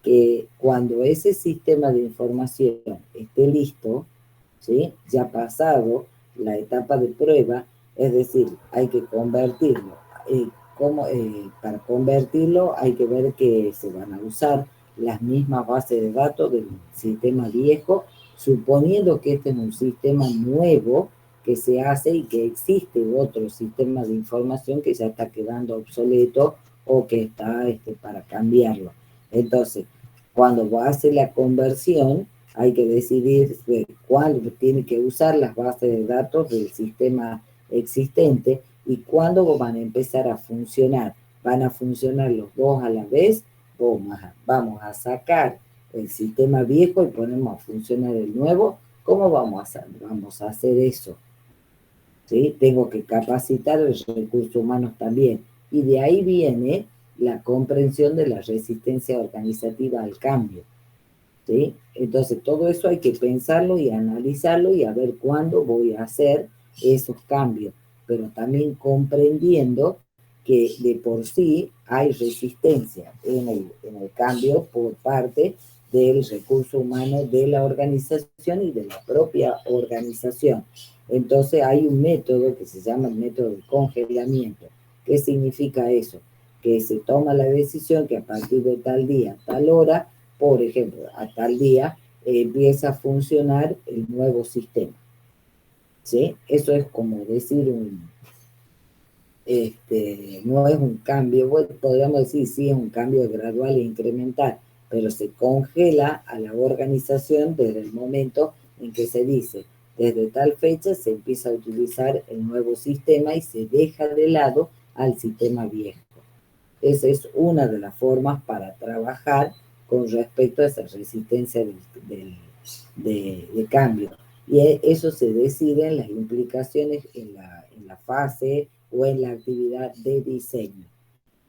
que cuando ese sistema de información esté listo, ¿sí? Ya pasado la etapa de prueba, es decir, hay que convertirlo. Para convertirlo hay que ver que se van a usar las mismas bases de datos del sistema viejo, suponiendo que este es un sistema nuevo que se hace y que existe otro sistema de información que ya está quedando obsoleto o que está para cambiarlo. Entonces, cuando hace la conversión, hay que decidir cuándo tiene que usar las bases de datos del sistema existente y cuándo van a empezar a funcionar. ¿Van a funcionar los dos a la vez? O vamos a sacar el sistema viejo y ponemos a funcionar el nuevo. ¿Cómo vamos a hacer? Vamos a hacer eso. ¿Sí? Tengo que capacitar a los recursos humanos también. Y de ahí viene la comprensión de la resistencia organizativa al cambio. ¿Sí? Entonces, todo eso hay que pensarlo y analizarlo y a ver cuándo voy a hacer esos cambios, pero también comprendiendo que de por sí hay resistencia en el cambio por parte del recurso humano de la organización y de la propia organización. Entonces hay un método que se llama el método de congelamiento. ¿Qué significa eso? Que se toma la decisión que a partir de tal día, tal hora, por ejemplo, a tal día empieza a funcionar el nuevo sistema. ¿Sí? Eso es como decir no es un cambio, bueno, podríamos decir sí es un cambio gradual e incremental, pero se congela a la organización desde el momento en que se dice, desde tal fecha se empieza a utilizar el nuevo sistema y se deja de lado al sistema viejo. Esa es una de las formas para trabajar con respecto a esa resistencia de cambio. Y eso se decide en las implicaciones en la fase o en la actividad de diseño.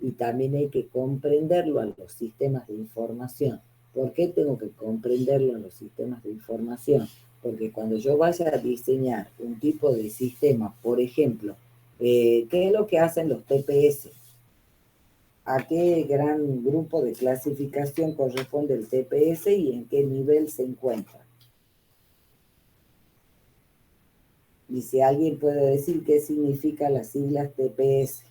Y también hay que comprenderlo a los sistemas de información. ¿Por qué tengo que comprenderlo a los sistemas de información? Porque cuando yo vaya a diseñar un tipo de sistema, por ejemplo, ¿qué es lo que hacen los TPS? ¿A qué gran grupo de clasificación corresponde el TPS y en qué nivel se encuentra? Y si alguien puede decir qué significa las siglas TPS.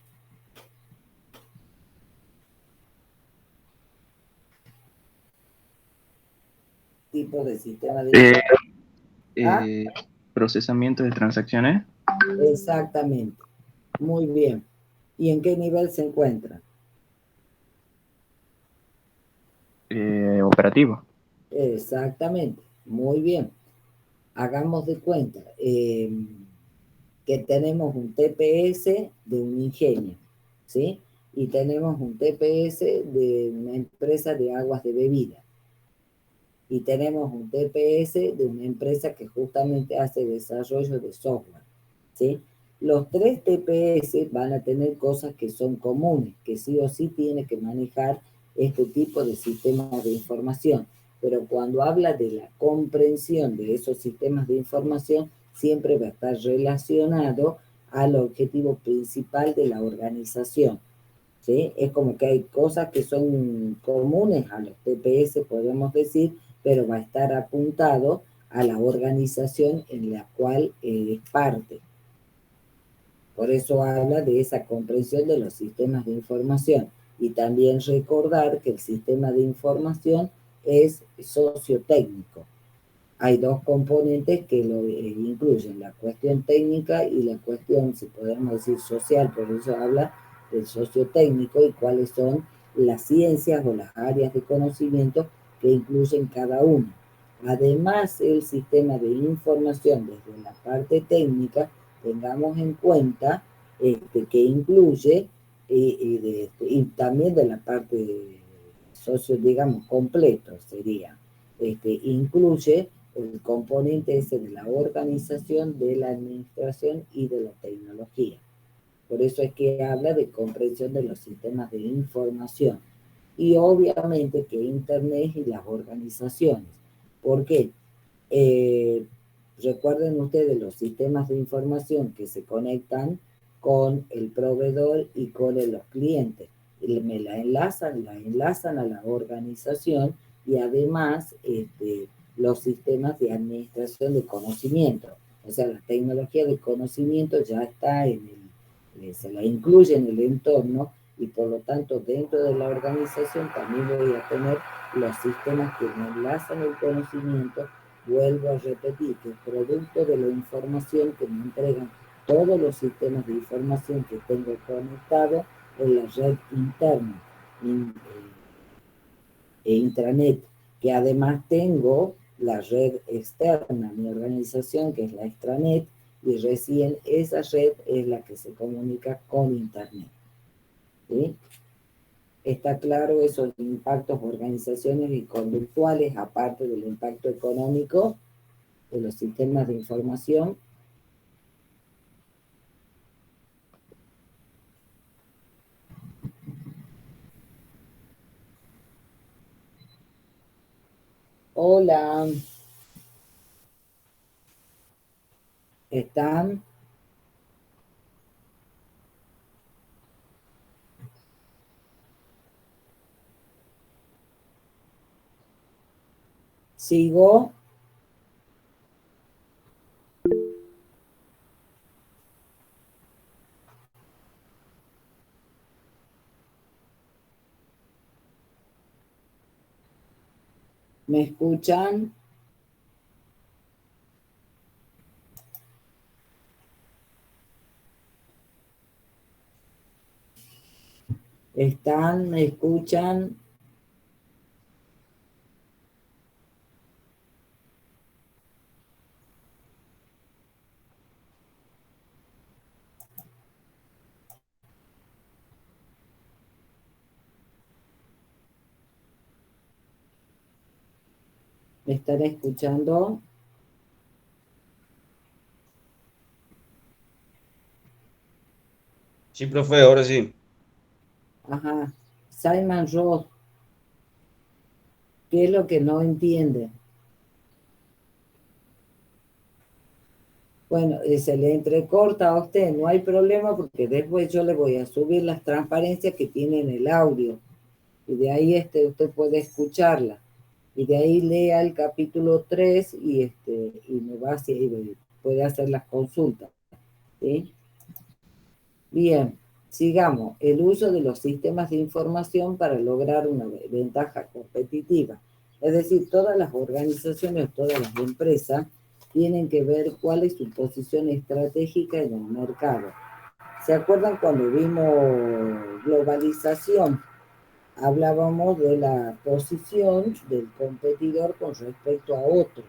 Tipo de sistema de... ¿Ah? Procesamiento de transacciones. Exactamente. Muy bien. ¿Y en qué nivel se encuentra? Operativo. Exactamente. Muy bien. Hagamos de cuenta que tenemos un TPS de un ingenio, ¿sí? Y tenemos un TPS de una empresa de aguas de bebida. Y tenemos un TPS de una empresa que justamente hace desarrollo de software, ¿sí? Los tres TPS van a tener cosas que son comunes, que sí o sí tiene que manejar este tipo de sistemas de información. Pero cuando habla de la comprensión de esos sistemas de información, siempre va a estar relacionado al objetivo principal de la organización. ¿Sí? Es como que hay cosas que son comunes a los TPS, podemos decir, pero va a estar apuntado a la organización en la cual es parte. Por eso habla de esa comprensión de los sistemas de información y también recordar que el sistema de información es sociotécnico. Hay dos componentes que lo incluyen, la cuestión técnica y la cuestión, si podemos decir, social, por eso habla del sociotécnico y cuáles son las ciencias o las áreas de conocimiento que incluyen cada uno. Además, el sistema de información desde la parte técnica, tengamos en cuenta que incluye y también de la parte socio, digamos, completo sería, incluye el componente ese de la organización, de la administración y de la tecnología. Por eso es que habla de comprensión de los sistemas de información. Y obviamente que Internet y las organizaciones. ¿Por qué? Recuerden ustedes los sistemas de información que se conectan con el proveedor y con los clientes. Me la enlazan a la organización y además los sistemas de administración de conocimiento. O sea, la tecnología de conocimiento ya está se la incluye en el entorno y por lo tanto dentro de la organización también voy a tener los sistemas que me enlazan el conocimiento vuelvo a repetir, que es producto de la información que me entregan todos los sistemas de información que tengo conectados en la red interna e intranet, que además tengo la red externa, mi organización, que es la extranet, y recién esa red es la que se comunica con internet. ¿Sí? Está claro esos impactos organizacionales y conductuales, aparte del impacto económico de los sistemas de información. Hola, ¿están? ¿Sigo? ¿Me escuchan? ¿Están? ¿Me escuchan? ¿Me están escuchando? Sí, profe, ahora sí. Ajá. Simon Roth, ¿qué es lo que no entiende? Bueno, se le entrecorta a usted, no hay problema porque después yo le voy a subir las transparencias que tiene en el audio y de ahí usted puede escucharla y de ahí lea el capítulo 3 y me va hacia ahí, puede hacer las consultas. ¿Sí? Bien, sigamos. El uso de los sistemas de información para lograr una ventaja competitiva. Es decir, todas las organizaciones, todas las empresas tienen que ver cuál es su posición estratégica en el mercado. ¿Se acuerdan cuando vimos globalización? Hablábamos de la posición del competidor con respecto a otro.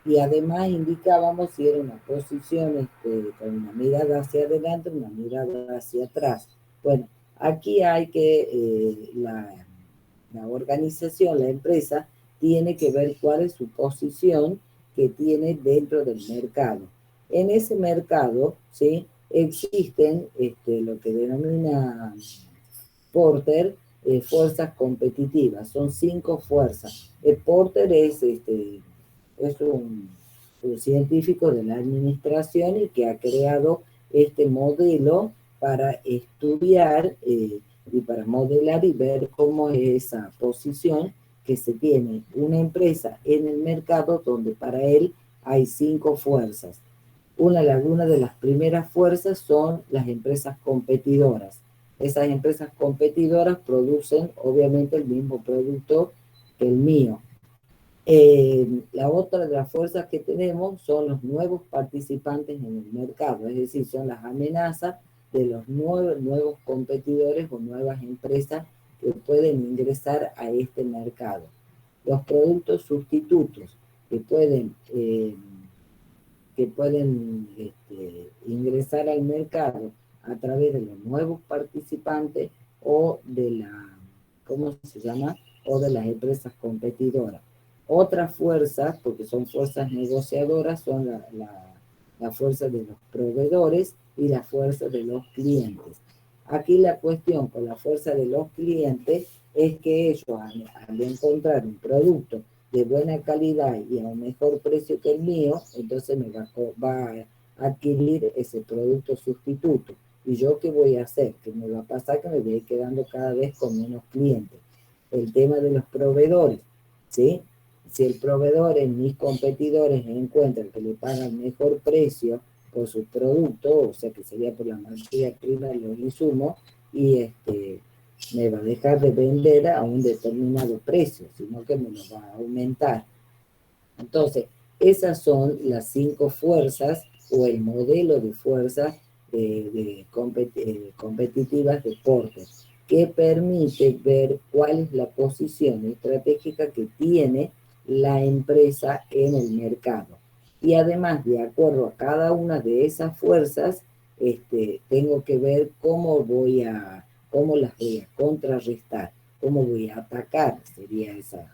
Y además indicábamos si era una posición con una mirada hacia adelante, una mirada hacia atrás. Bueno, aquí hay que la organización, la empresa, tiene que ver cuál es su posición que tiene dentro del mercado. En ese mercado, ¿sí? Existen lo que denomina Porter, fuerzas competitivas. Son 5 fuerzas. El Porter es un científico de la administración y que ha creado este modelo para estudiar y para modelar y ver cómo es esa posición que se tiene una empresa en el mercado donde para él hay 5 fuerzas. Una de las primeras fuerzas son las empresas competidoras. Esas empresas competidoras producen obviamente el mismo producto que el mío. La otra de las fuerzas que tenemos son los nuevos participantes en el mercado, es decir, son las amenazas de los nuevos competidores o nuevas empresas que pueden ingresar a este mercado. Los productos sustitutos que pueden ingresar al mercado a través de los nuevos participantes o de ¿cómo se llama? O de las empresas competidoras. Otras fuerzas, porque son fuerzas negociadoras, son la fuerza de los proveedores y la fuerza de los clientes. Aquí la cuestión con la fuerza de los clientes es que ellos al encontrar un producto de buena calidad y a un mejor precio que el mío, entonces va a adquirir ese producto sustituto. ¿Y yo qué voy a hacer? ¿Qué me va a pasar? Que me voy a ir quedando cada vez con menos clientes. El tema de los proveedores, ¿sí? Si el proveedor en mis competidores encuentran que le pagan mejor precio por sus productos, o sea que sería por la materia prima y los insumos, y me va a dejar de vender a un determinado precio, sino que me lo va a aumentar. Entonces, esas son las 5 fuerzas o el modelo de fuerzas competitivas de Porter, que permite ver cuál es la posición estratégica que tiene la empresa en el mercado. Y además, de acuerdo a cada una de esas fuerzas, tengo que ver cómo las voy a contrarrestar, cómo voy a atacar, sería esa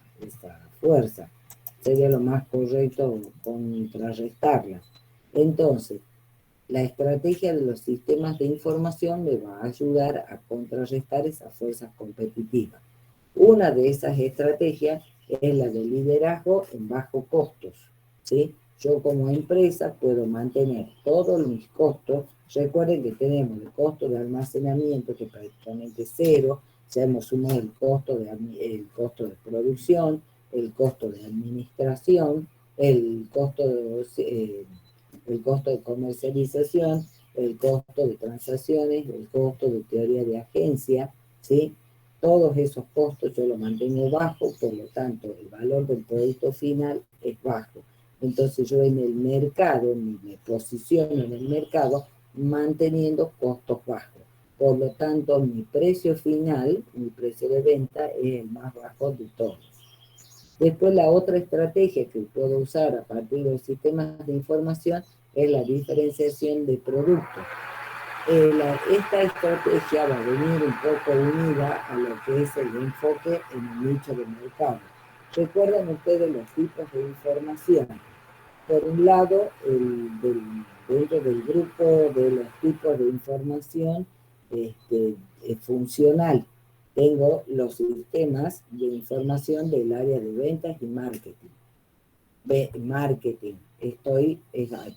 fuerza. Sería lo más correcto contrarrestarlas. Entonces, la estrategia de los sistemas de información me va a ayudar a contrarrestar esas fuerzas competitivas. Una de esas estrategias es la de liderazgo en bajos costos, ¿sí? Yo como empresa puedo mantener todos mis costos. Recuerden que tenemos el costo de almacenamiento, que es prácticamente cero. Ya hemos sumado el costo de producción, el costo de administración, el costo de comercialización, el costo de transacciones, el costo de teoría de agencia, ¿sí? Todos esos costos yo los mantengo bajos, por lo tanto el valor del producto final es bajo. Entonces yo en el mercado, me posiciono en el mercado manteniendo costos bajos. Por lo tanto, mi precio final, mi precio de venta es el más bajo de todos. Después la otra estrategia que puedo usar a partir de los sistemas de información es la diferenciación de productos. Esta estrategia va a venir un poco unida a lo que es el enfoque en el nicho de mercado. Recuerden ustedes los tipos de información. Por un lado, dentro del grupo de los tipos de información funcional, tengo los sistemas de información del área de ventas y marketing.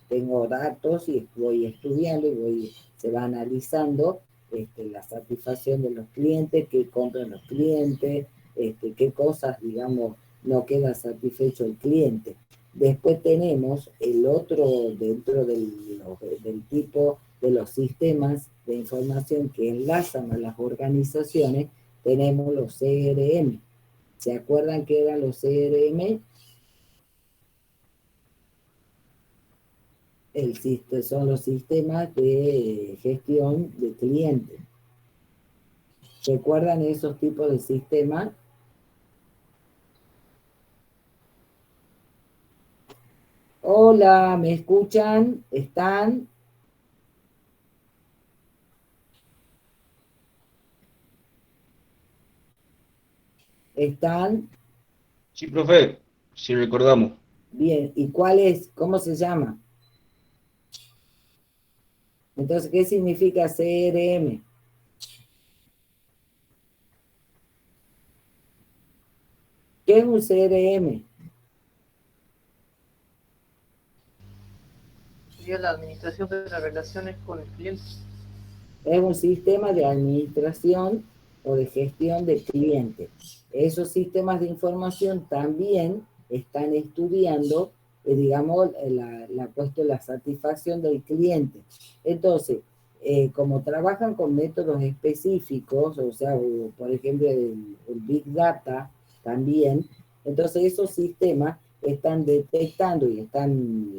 Tengo datos y voy estudiando y se va analizando la satisfacción de los clientes, qué compran los clientes, qué cosas, digamos, no queda satisfecho el cliente. Después tenemos el otro dentro del tipo de los sistemas de información que enlazan a las organizaciones, tenemos los CRM. ¿Se acuerdan qué eran los CRM? Son los sistemas de gestión de clientes. ¿Recuerdan esos tipos de sistemas? Hola, ¿me escuchan? ¿Están? ¿Están? Sí, profe, sí recordamos. Bien, ¿y cuál es? ¿Cómo se llama? Entonces, ¿qué significa CRM? ¿Qué es un CRM? Sería la administración de las relaciones con el cliente. Es un sistema de administración o de gestión de clientes. Esos sistemas de información también están estudiando, digamos, la satisfacción del cliente. Entonces, como trabajan con métodos específicos, o sea, por ejemplo, el Big Data también, entonces esos sistemas están detectando y están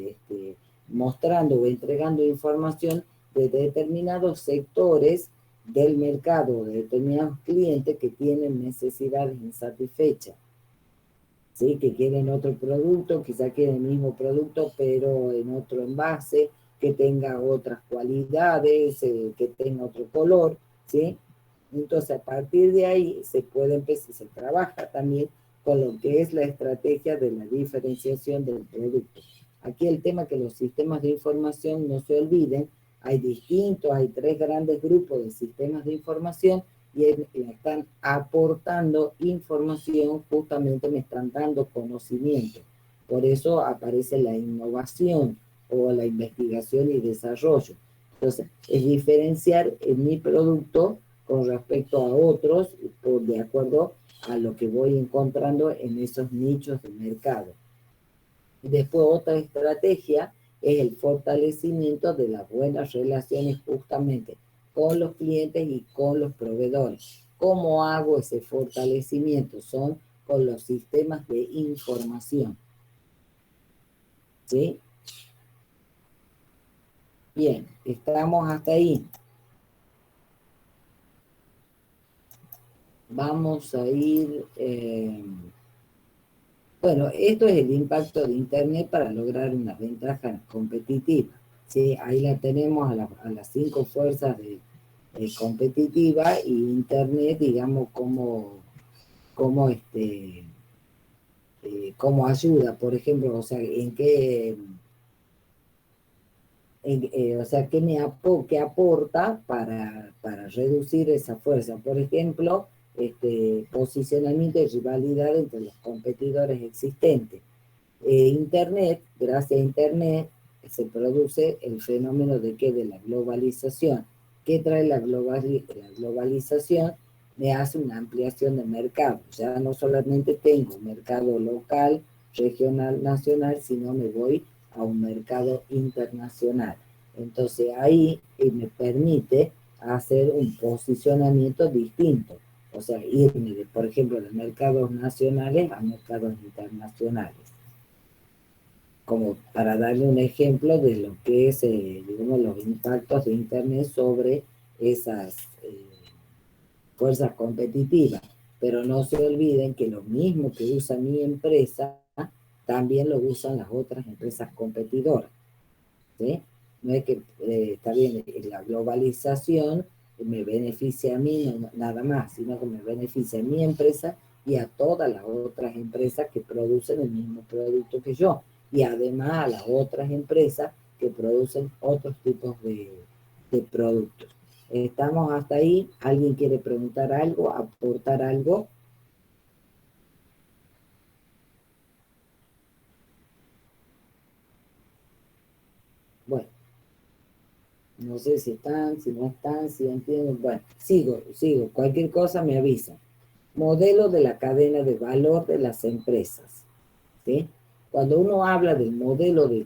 mostrando o entregando información de determinados sectores del mercado, de determinados clientes que tienen necesidades insatisfechas, ¿sí? Que quieren otro producto, quizá quieren el mismo producto, pero en otro envase, que tenga otras cualidades, que tenga otro color, ¿sí? Entonces, a partir de ahí se puede empezar, se trabaja también con lo que es la estrategia de la diferenciación del producto. Aquí el tema que los sistemas de información no se olviden, hay 3 grandes grupos de sistemas de información y me están aportando información, justamente me están dando conocimiento. Por eso aparece la innovación o la investigación y desarrollo. Entonces, es diferenciar en mi producto con respecto a otros, de acuerdo a lo que voy encontrando en esos nichos de mercado. Después otra estrategia es el fortalecimiento de las buenas relaciones justamente con los clientes y con los proveedores. ¿Cómo hago ese fortalecimiento? Son con los sistemas de información. ¿Sí? Bien, estamos hasta ahí. Vamos a ir... bueno, esto es el impacto de Internet para lograr una ventaja competitiva. ¿Sí? Ahí la tenemos a las 5 fuerzas competitivas, y Internet, digamos, cómo ayuda, por ejemplo, o sea, o sea, qué aporta para reducir esa fuerza. Por ejemplo, posicionamiento y rivalidad entre los competidores existentes. Internet, gracias a Internet, se produce el fenómeno de la globalización. ¿Qué trae la globalización? Me hace una ampliación de mercado. Ya no solamente tengo un mercado local, regional, nacional, sino me voy a un mercado internacional. Entonces ahí me permite hacer un posicionamiento distinto. O sea, irme, por ejemplo, de mercados nacionales a mercados internacionales. Como para darle un ejemplo de lo que es, digamos, los impactos de Internet sobre esas fuerzas competitivas. Pero no se olviden que lo mismo que usa mi empresa, también lo usan las otras empresas competidoras. ¿Sí? No es que, está bien, la globalización me beneficia a mí nada más, sino que me beneficia a mi empresa y a todas las otras empresas que producen el mismo producto que yo, y además a las otras empresas que producen otros tipos de productos. ¿Estamos hasta ahí? ¿Alguien quiere preguntar algo, aportar algo? Bueno, no sé si están, si no están, si entienden. Bueno, sigo. Cualquier cosa me avisa. Modelo de la cadena de valor de las empresas. ¿Sí? Cuando uno habla del modelo de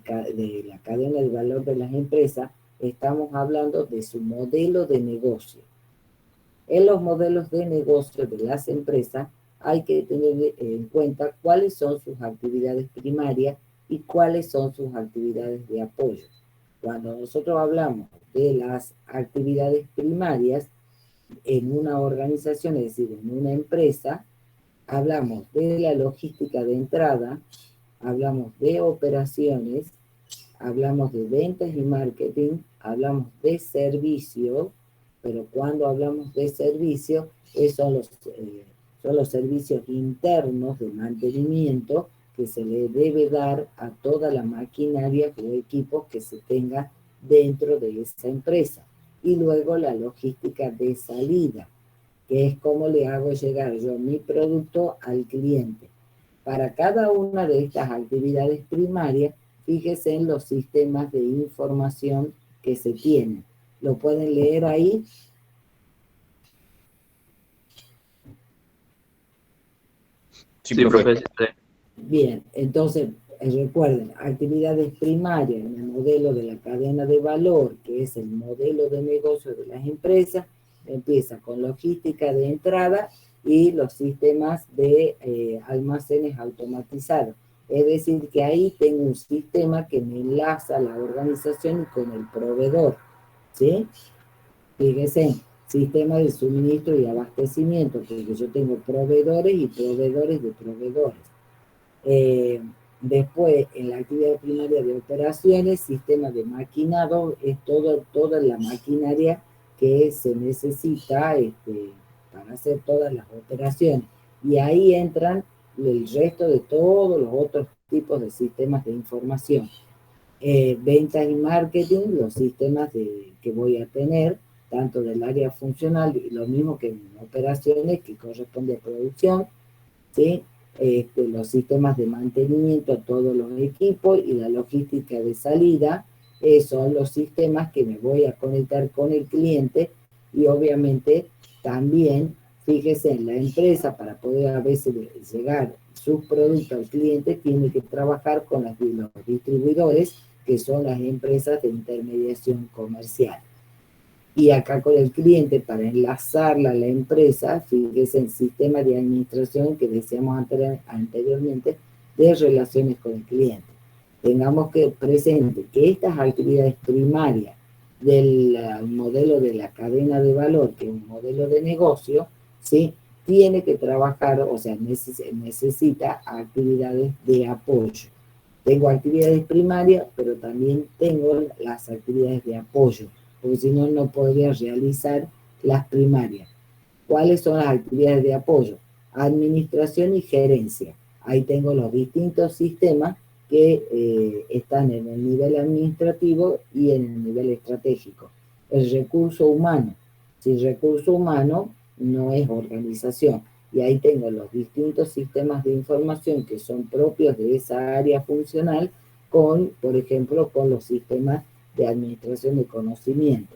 la cadena de valor de las empresas, estamos hablando de su modelo de negocio. En los modelos de negocio de las empresas hay que tener en cuenta cuáles son sus actividades primarias y cuáles son sus actividades de apoyo. Cuando nosotros hablamos de las actividades primarias en una organización, es decir, en una empresa, hablamos de la logística de entrada, hablamos de operaciones, hablamos de ventas y marketing, hablamos de servicio, pero cuando hablamos de servicio, son los servicios internos de mantenimiento que se le debe dar a toda la maquinaria o equipos que se tenga dentro de esa empresa. Y luego la logística de salida, que es cómo le hago llegar yo mi producto al cliente. Para cada una de estas actividades primarias, fíjese en los sistemas de información que se tienen. ¿Lo pueden leer ahí? Sí, Sí, profe. profe. Bien, entonces recuerden, actividades primarias en el modelo de la cadena de valor, que es el modelo de negocio de las empresas, empieza con logística de entrada y los sistemas de almacenes automatizados. Es decir, que ahí tengo un sistema que me enlaza a la organización y con el proveedor, ¿sí? Fíjense, sistema de suministro y abastecimiento, porque yo tengo proveedores y proveedores de proveedores. Después, en la actividad primaria de operaciones, sistema de maquinado, es toda la maquinaria que se necesita para hacer todas las operaciones. Y ahí entran el resto de todos los otros tipos de sistemas de información. Ventas y marketing, los sistemas que voy a tener, tanto del área funcional, y lo mismo que en operaciones, que corresponde a producción, ¿sí? Los sistemas de mantenimiento a todos los equipos y la logística de salida, son los sistemas que me voy a conectar con el cliente. Y obviamente también, fíjese, en la empresa, para poder a veces llegar sus productos al cliente, tiene que trabajar con los distribuidores, que son las empresas de intermediación comercial. Y acá con el cliente, para enlazarla a la empresa, fíjese en sistema de administración que decíamos anteriormente, de relaciones con el cliente. tengamos que presente que estas actividades primarias del modelo de la cadena de valor, que es un modelo de negocio, ¿sí? Tiene que trabajar, o sea, necesita actividades de apoyo. Tengo actividades primarias, pero también tengo las actividades de apoyo, porque si no, no podría realizar las primarias. ¿Cuáles son las actividades de apoyo? Administración y gerencia. Ahí tengo los distintos sistemas que están en el nivel administrativo y en el nivel estratégico. El recurso humano. Si recurso humano no es organización. Y ahí tengo los distintos sistemas de información que son propios de esa área funcional con, por ejemplo, con los sistemas de administración de conocimiento.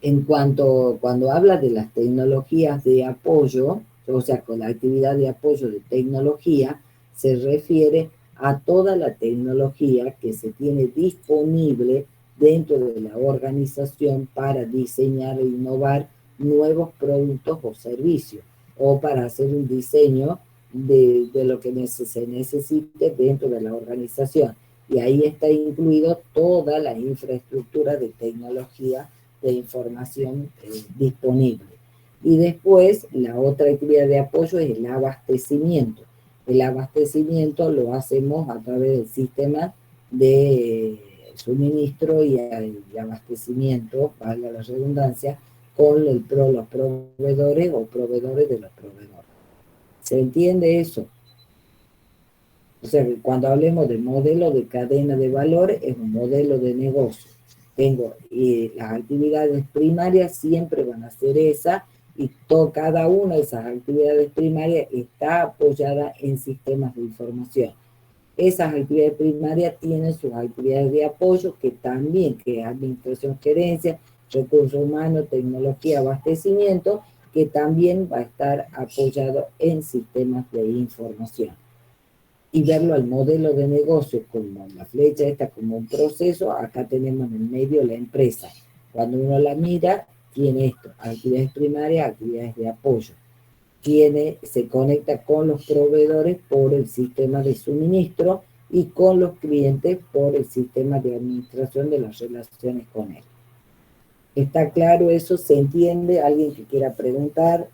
En cuanto, cuando habla de las tecnologías de apoyo, o sea, con la actividad de apoyo de tecnología, se refiere a toda la tecnología que se tiene disponible dentro de la organización para diseñar e innovar nuevos productos o servicios, o para hacer un diseño de lo que se necesite dentro de la organización. Y ahí está incluido toda la infraestructura de tecnología de información disponible. Y después, la otra actividad de apoyo es el abastecimiento. El abastecimiento lo hacemos a través del sistema de suministro y abastecimiento, valga la redundancia, con los proveedores o proveedores de los proveedores. ¿Se entiende eso? O sea, que cuando hablemos de modelo de cadena de valor, es un modelo de negocio. Tengo las actividades primarias siempre van a ser esas y cada una de esas actividades primarias está apoyada en sistemas de información. Esas actividades primarias tienen sus actividades de apoyo que también, que es administración, gerencia, recursos humanos, tecnología, abastecimiento, que también va a estar apoyado en sistemas de información. Y verlo al modelo de negocio como la flecha esta, como un proceso, acá tenemos en el medio la empresa. Cuando uno la mira, tiene esto, actividades primarias, actividades de apoyo. Se conecta con los proveedores por el sistema de suministro y con los clientes por el sistema de administración de las relaciones con él. ¿Está claro eso? ¿Se entiende? ¿Alguien que quiera preguntar?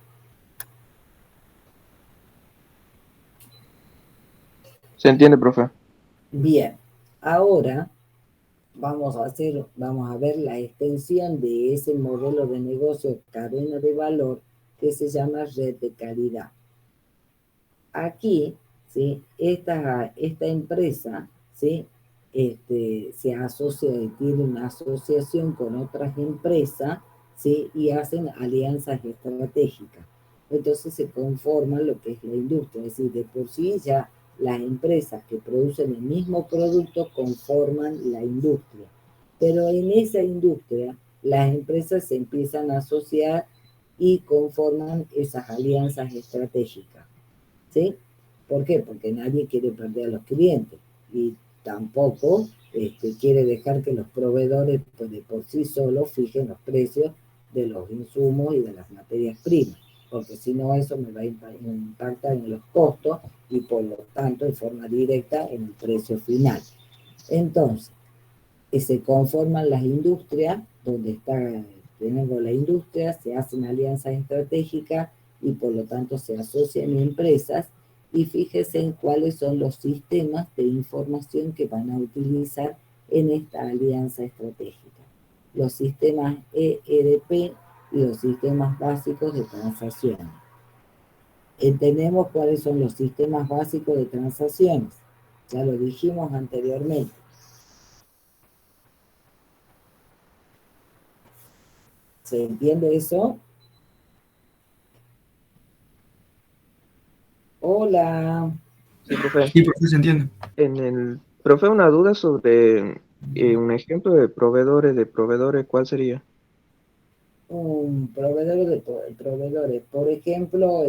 ¿Se entiende, profe? Bien, ahora vamos a ver la extensión de ese modelo de negocio cadena de valor que se llama red de calidad. Aquí, ¿sí? Esta empresa, ¿sí? Se asocia, tiene una asociación con otras empresas, ¿sí? Y hacen alianzas estratégicas. Entonces se conforman lo que es la industria, es decir, de por sí ya las empresas que producen el mismo producto conforman la industria. Pero en esa industria, las empresas se empiezan a asociar y conforman esas alianzas estratégicas. ¿Sí? ¿Por qué? Porque nadie quiere perder a los clientes y tampoco quiere dejar que los proveedores pues, de por sí solos fijen los precios de los insumos y de las materias primas, porque si no eso me va a impactar en los costos y por lo tanto en forma directa en el precio final. Entonces, se conforman las industrias, donde tenemos la industria, se hacen alianzas estratégicas y por lo tanto se asocian empresas y fíjense en cuáles son los sistemas de información que van a utilizar en esta alianza estratégica. Los sistemas ERP y los sistemas básicos de transacciones. Entendemos cuáles son los sistemas básicos de transacciones. Ya lo dijimos anteriormente. ¿Se entiende eso? Hola. Sí, profe. Sí, profe, se entiende. Profe, una duda sobre un ejemplo de proveedores, ¿cuál sería? Un proveedor de proveedores. Por ejemplo,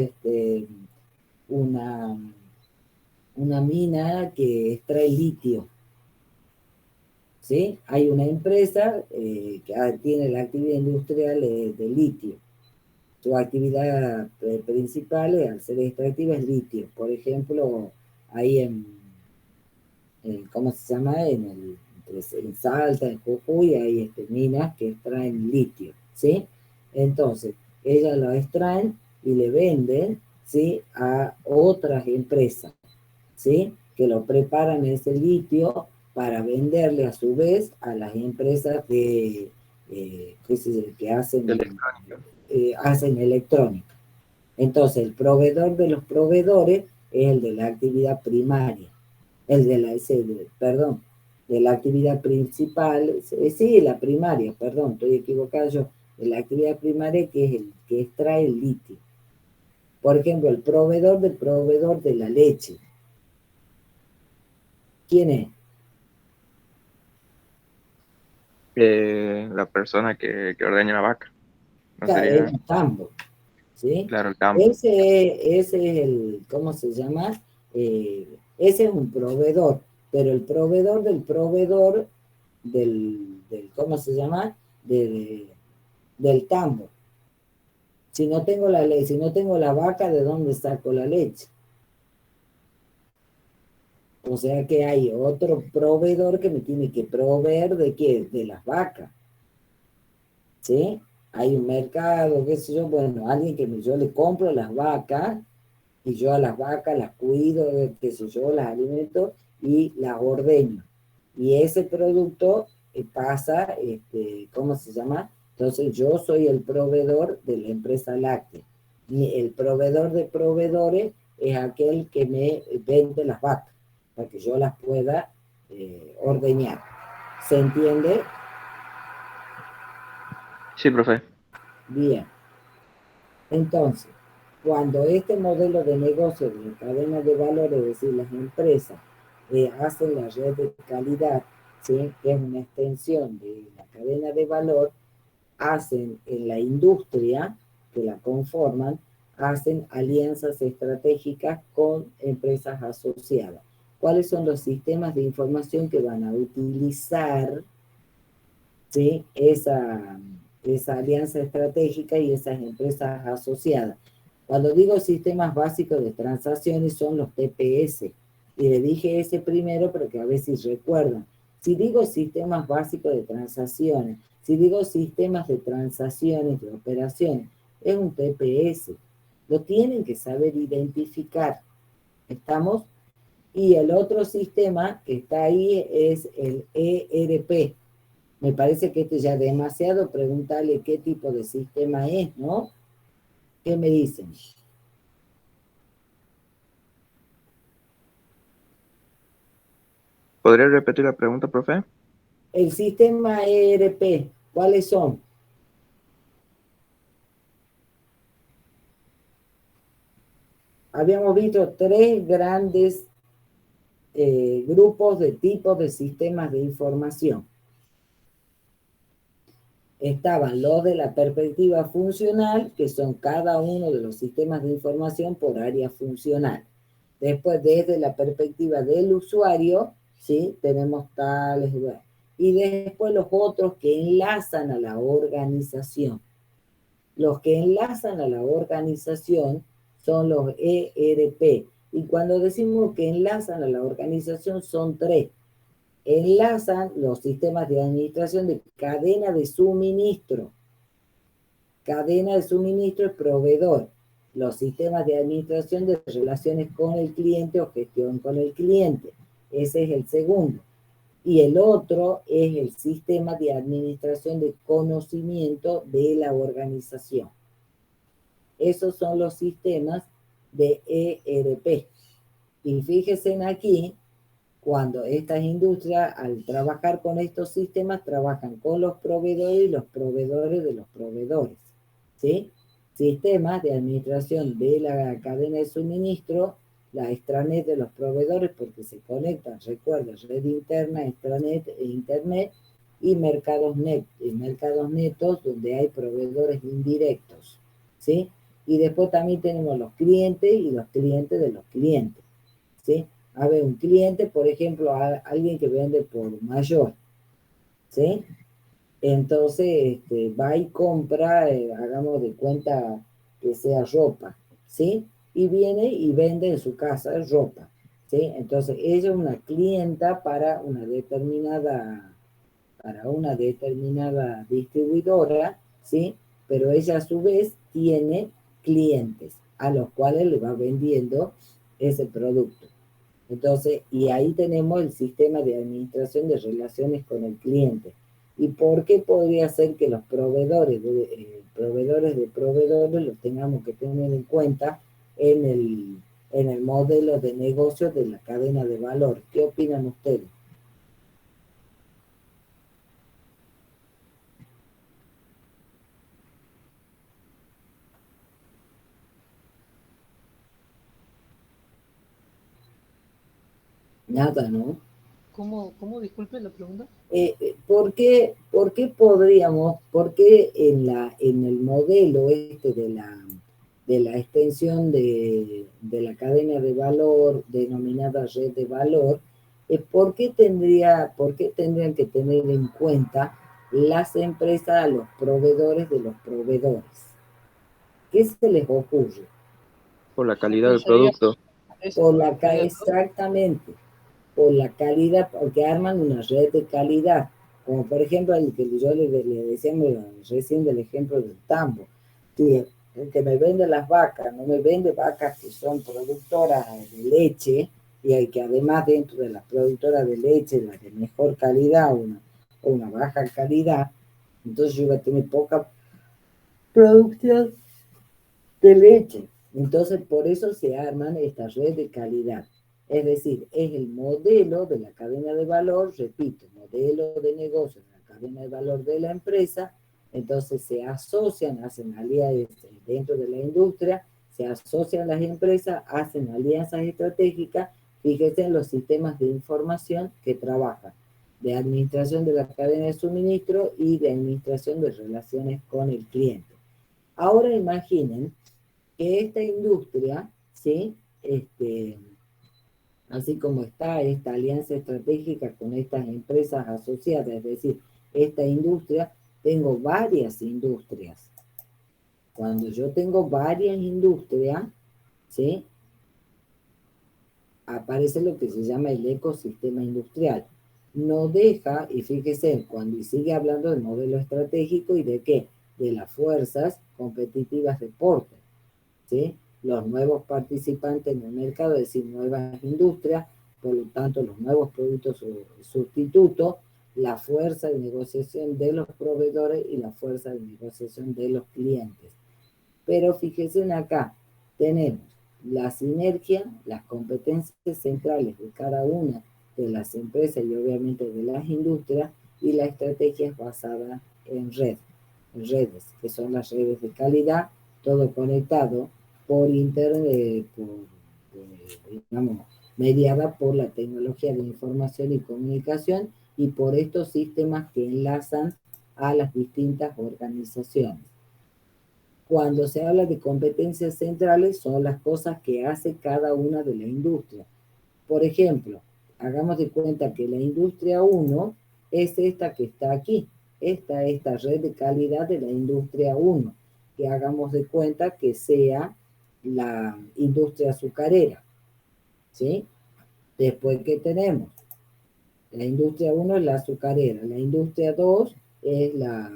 una, una mina que extrae litio. ¿Sí? Hay una empresa que tiene la actividad industrial de litio. Su actividad principal, al ser extractiva, es litio. Por ejemplo, ahí ¿cómo se llama? En Salta, en Jujuy, hay minas que extraen litio, ¿sí? Entonces, ellas lo extraen y le venden, ¿sí? A otras empresas, ¿sí? Que lo preparan ese litio para venderle a su vez a las empresas que hacen electrónica. Entonces, el proveedor de los proveedores es el de la actividad primaria, perdón, de la actividad principal, sí, la primaria, perdón, estoy equivocado yo, de la actividad primaria que es el que extrae el litio. Por ejemplo, el proveedor del proveedor de la leche. ¿Quién es? La persona que ordeña la vaca. No Es sería, un tambo, ¿sí? claro, el campo. Ese es el, ¿cómo se llama? Ese es un proveedor, pero el proveedor del proveedor ¿cómo se llama? Del tambo. Si no tengo la leche, si no tengo la vaca, ¿de dónde saco la leche? O sea que hay otro proveedor que me tiene que proveer ¿de qué? De las vacas. ¿Sí? Hay un mercado, qué sé yo, bueno, alguien que yo le compro las vacas y yo a las vacas las cuido, qué sé yo, las alimento y las ordeño. Y ese producto pasa, ¿cómo se llama? Entonces yo soy el proveedor de la empresa láctea. Y el proveedor de proveedores es aquel que me vende las vacas para que yo las pueda ordeñar. ¿Se entiende? Sí, profe. Bien. Entonces, cuando este modelo de negocio de cadena de valor, es decir, las empresas hacen la red de calidad, ¿sí? Que es una extensión de la cadena de valor, hacen en la industria que la conforman, hacen alianzas estratégicas con empresas asociadas. ¿Cuáles son los sistemas de información que van a utilizar, ¿sí? esa alianza estratégica y esas empresas asociadas? Cuando digo sistemas básicos de transacciones son los TPS. Y le dije ese primero, pero que a veces recuerdan. Si digo sistemas básicos de transacciones, si digo sistemas de transacciones, de operaciones, es un TPS. Lo tienen que saber identificar. ¿Estamos? Y el otro sistema que está ahí es el ERP. Me parece que este ya es demasiado preguntarle qué tipo de sistema es, ¿no? ¿Qué me dicen? ¿Podría repetir la pregunta, profe? El sistema ERP, ¿cuáles son? Habíamos visto tres grandes grupos de tipos de sistemas de información. Estaban los de la perspectiva funcional, que son cada uno de los sistemas de información por área funcional. Después, desde la perspectiva del usuario, ¿sí? Tenemos tales, y después los otros que enlazan a la organización. Los que enlazan a la organización son los ERP. Y cuando decimos que enlazan a la organización son tres. Enlazan los sistemas de administración de cadena de suministro. Cadena de suministro es proveedor. Los sistemas de administración de relaciones con el cliente o gestión con el cliente. Ese es el segundo. Y el otro es el sistema de administración de conocimiento de la organización. Esos son los sistemas de ERP. Y fíjense aquí, cuando estas industrias, al trabajar con estos sistemas, trabajan con los proveedores y los proveedores de los proveedores. ¿Sí? Sistemas de administración de la cadena de suministro, la extranet de los proveedores, porque se conectan, recuerda, red interna, extranet e internet, y mercados netos, donde hay proveedores indirectos. ¿Sí? Y después también tenemos los clientes y los clientes de los clientes. ¿Sí? A ver, un cliente, por ejemplo, alguien que vende por mayor, ¿sí? Entonces, va y compra, hagamos de cuenta que sea ropa, ¿sí? Y viene y vende en su casa ropa. ¿sí? Entonces, ella es una clienta para una determinada distribuidora, ¿sí? Pero ella a su vez tiene clientes a los cuales le va vendiendo ese producto. Entonces, y ahí tenemos el sistema de administración de relaciones con el cliente. ¿Y por qué podría ser que los proveedores de proveedores los tengamos que tener en cuenta en el modelo de negocio de la cadena de valor? ¿Qué opinan ustedes? Nada, ¿no? ¿Cómo, disculpe la pregunta? ¿Por qué en el modelo este de la extensión de la cadena de valor denominada red de valor, por qué tendrían que tener en cuenta las empresas a los proveedores de los proveedores? ¿Qué se les ocurre? Por la calidad del Pensaría producto. Por la calidad de producto. exactamente, por la calidad, porque arman una red de calidad, como por ejemplo el que yo le decía recién del ejemplo del tambo. Sí, el que me vende las vacas, no me vende vacas que son productoras de leche, y hay que además dentro de las productoras de leche, las de mejor calidad o una baja calidad, entonces yo voy a tener poca producción de leche. Entonces, por eso se arman estas redes de calidad. Es decir, es el modelo de la cadena de valor, repito, modelo de negocio de la cadena de valor de la empresa. Entonces se asocian, hacen alianzas dentro de la industria, se asocian las empresas, hacen alianzas estratégicas. Fíjense en los sistemas de información que trabajan, de administración de la cadena de suministro y de administración de relaciones con el cliente. Ahora imaginen que esta industria, ¿sí? Así como está esta alianza estratégica con estas empresas asociadas, es decir, esta industria, tengo varias industrias. Cuando yo tengo varias industrias, ¿sí? Aparece lo que se llama el ecosistema industrial. No deja, y fíjese, cuando sigue hablando del modelo estratégico y de qué, de las fuerzas competitivas de porte, ¿sí? Los nuevos participantes en el mercado, es decir, nuevas industrias, por lo tanto, los nuevos productos sustitutos, la fuerza de negociación de los proveedores y la fuerza de negociación de los clientes. Pero fíjense en acá, tenemos la sinergia, las competencias centrales de cada una de las empresas y obviamente de las industrias, y la estrategia es basada en redes, que son las redes de calidad, todo conectado por internet, digamos, mediada por la tecnología de información y comunicación y por estos sistemas que enlazan a las distintas organizaciones. Cuando se habla de competencias centrales, son las cosas que hace cada una de la industria. Por ejemplo, hagamos de cuenta que la industria 1 es esta que está aquí. Esta red de calidad de la industria 1, que hagamos de cuenta que sea la industria azucarera, ¿sí? Después, ¿qué tenemos? La industria 1 es la azucarera, la industria 2 es la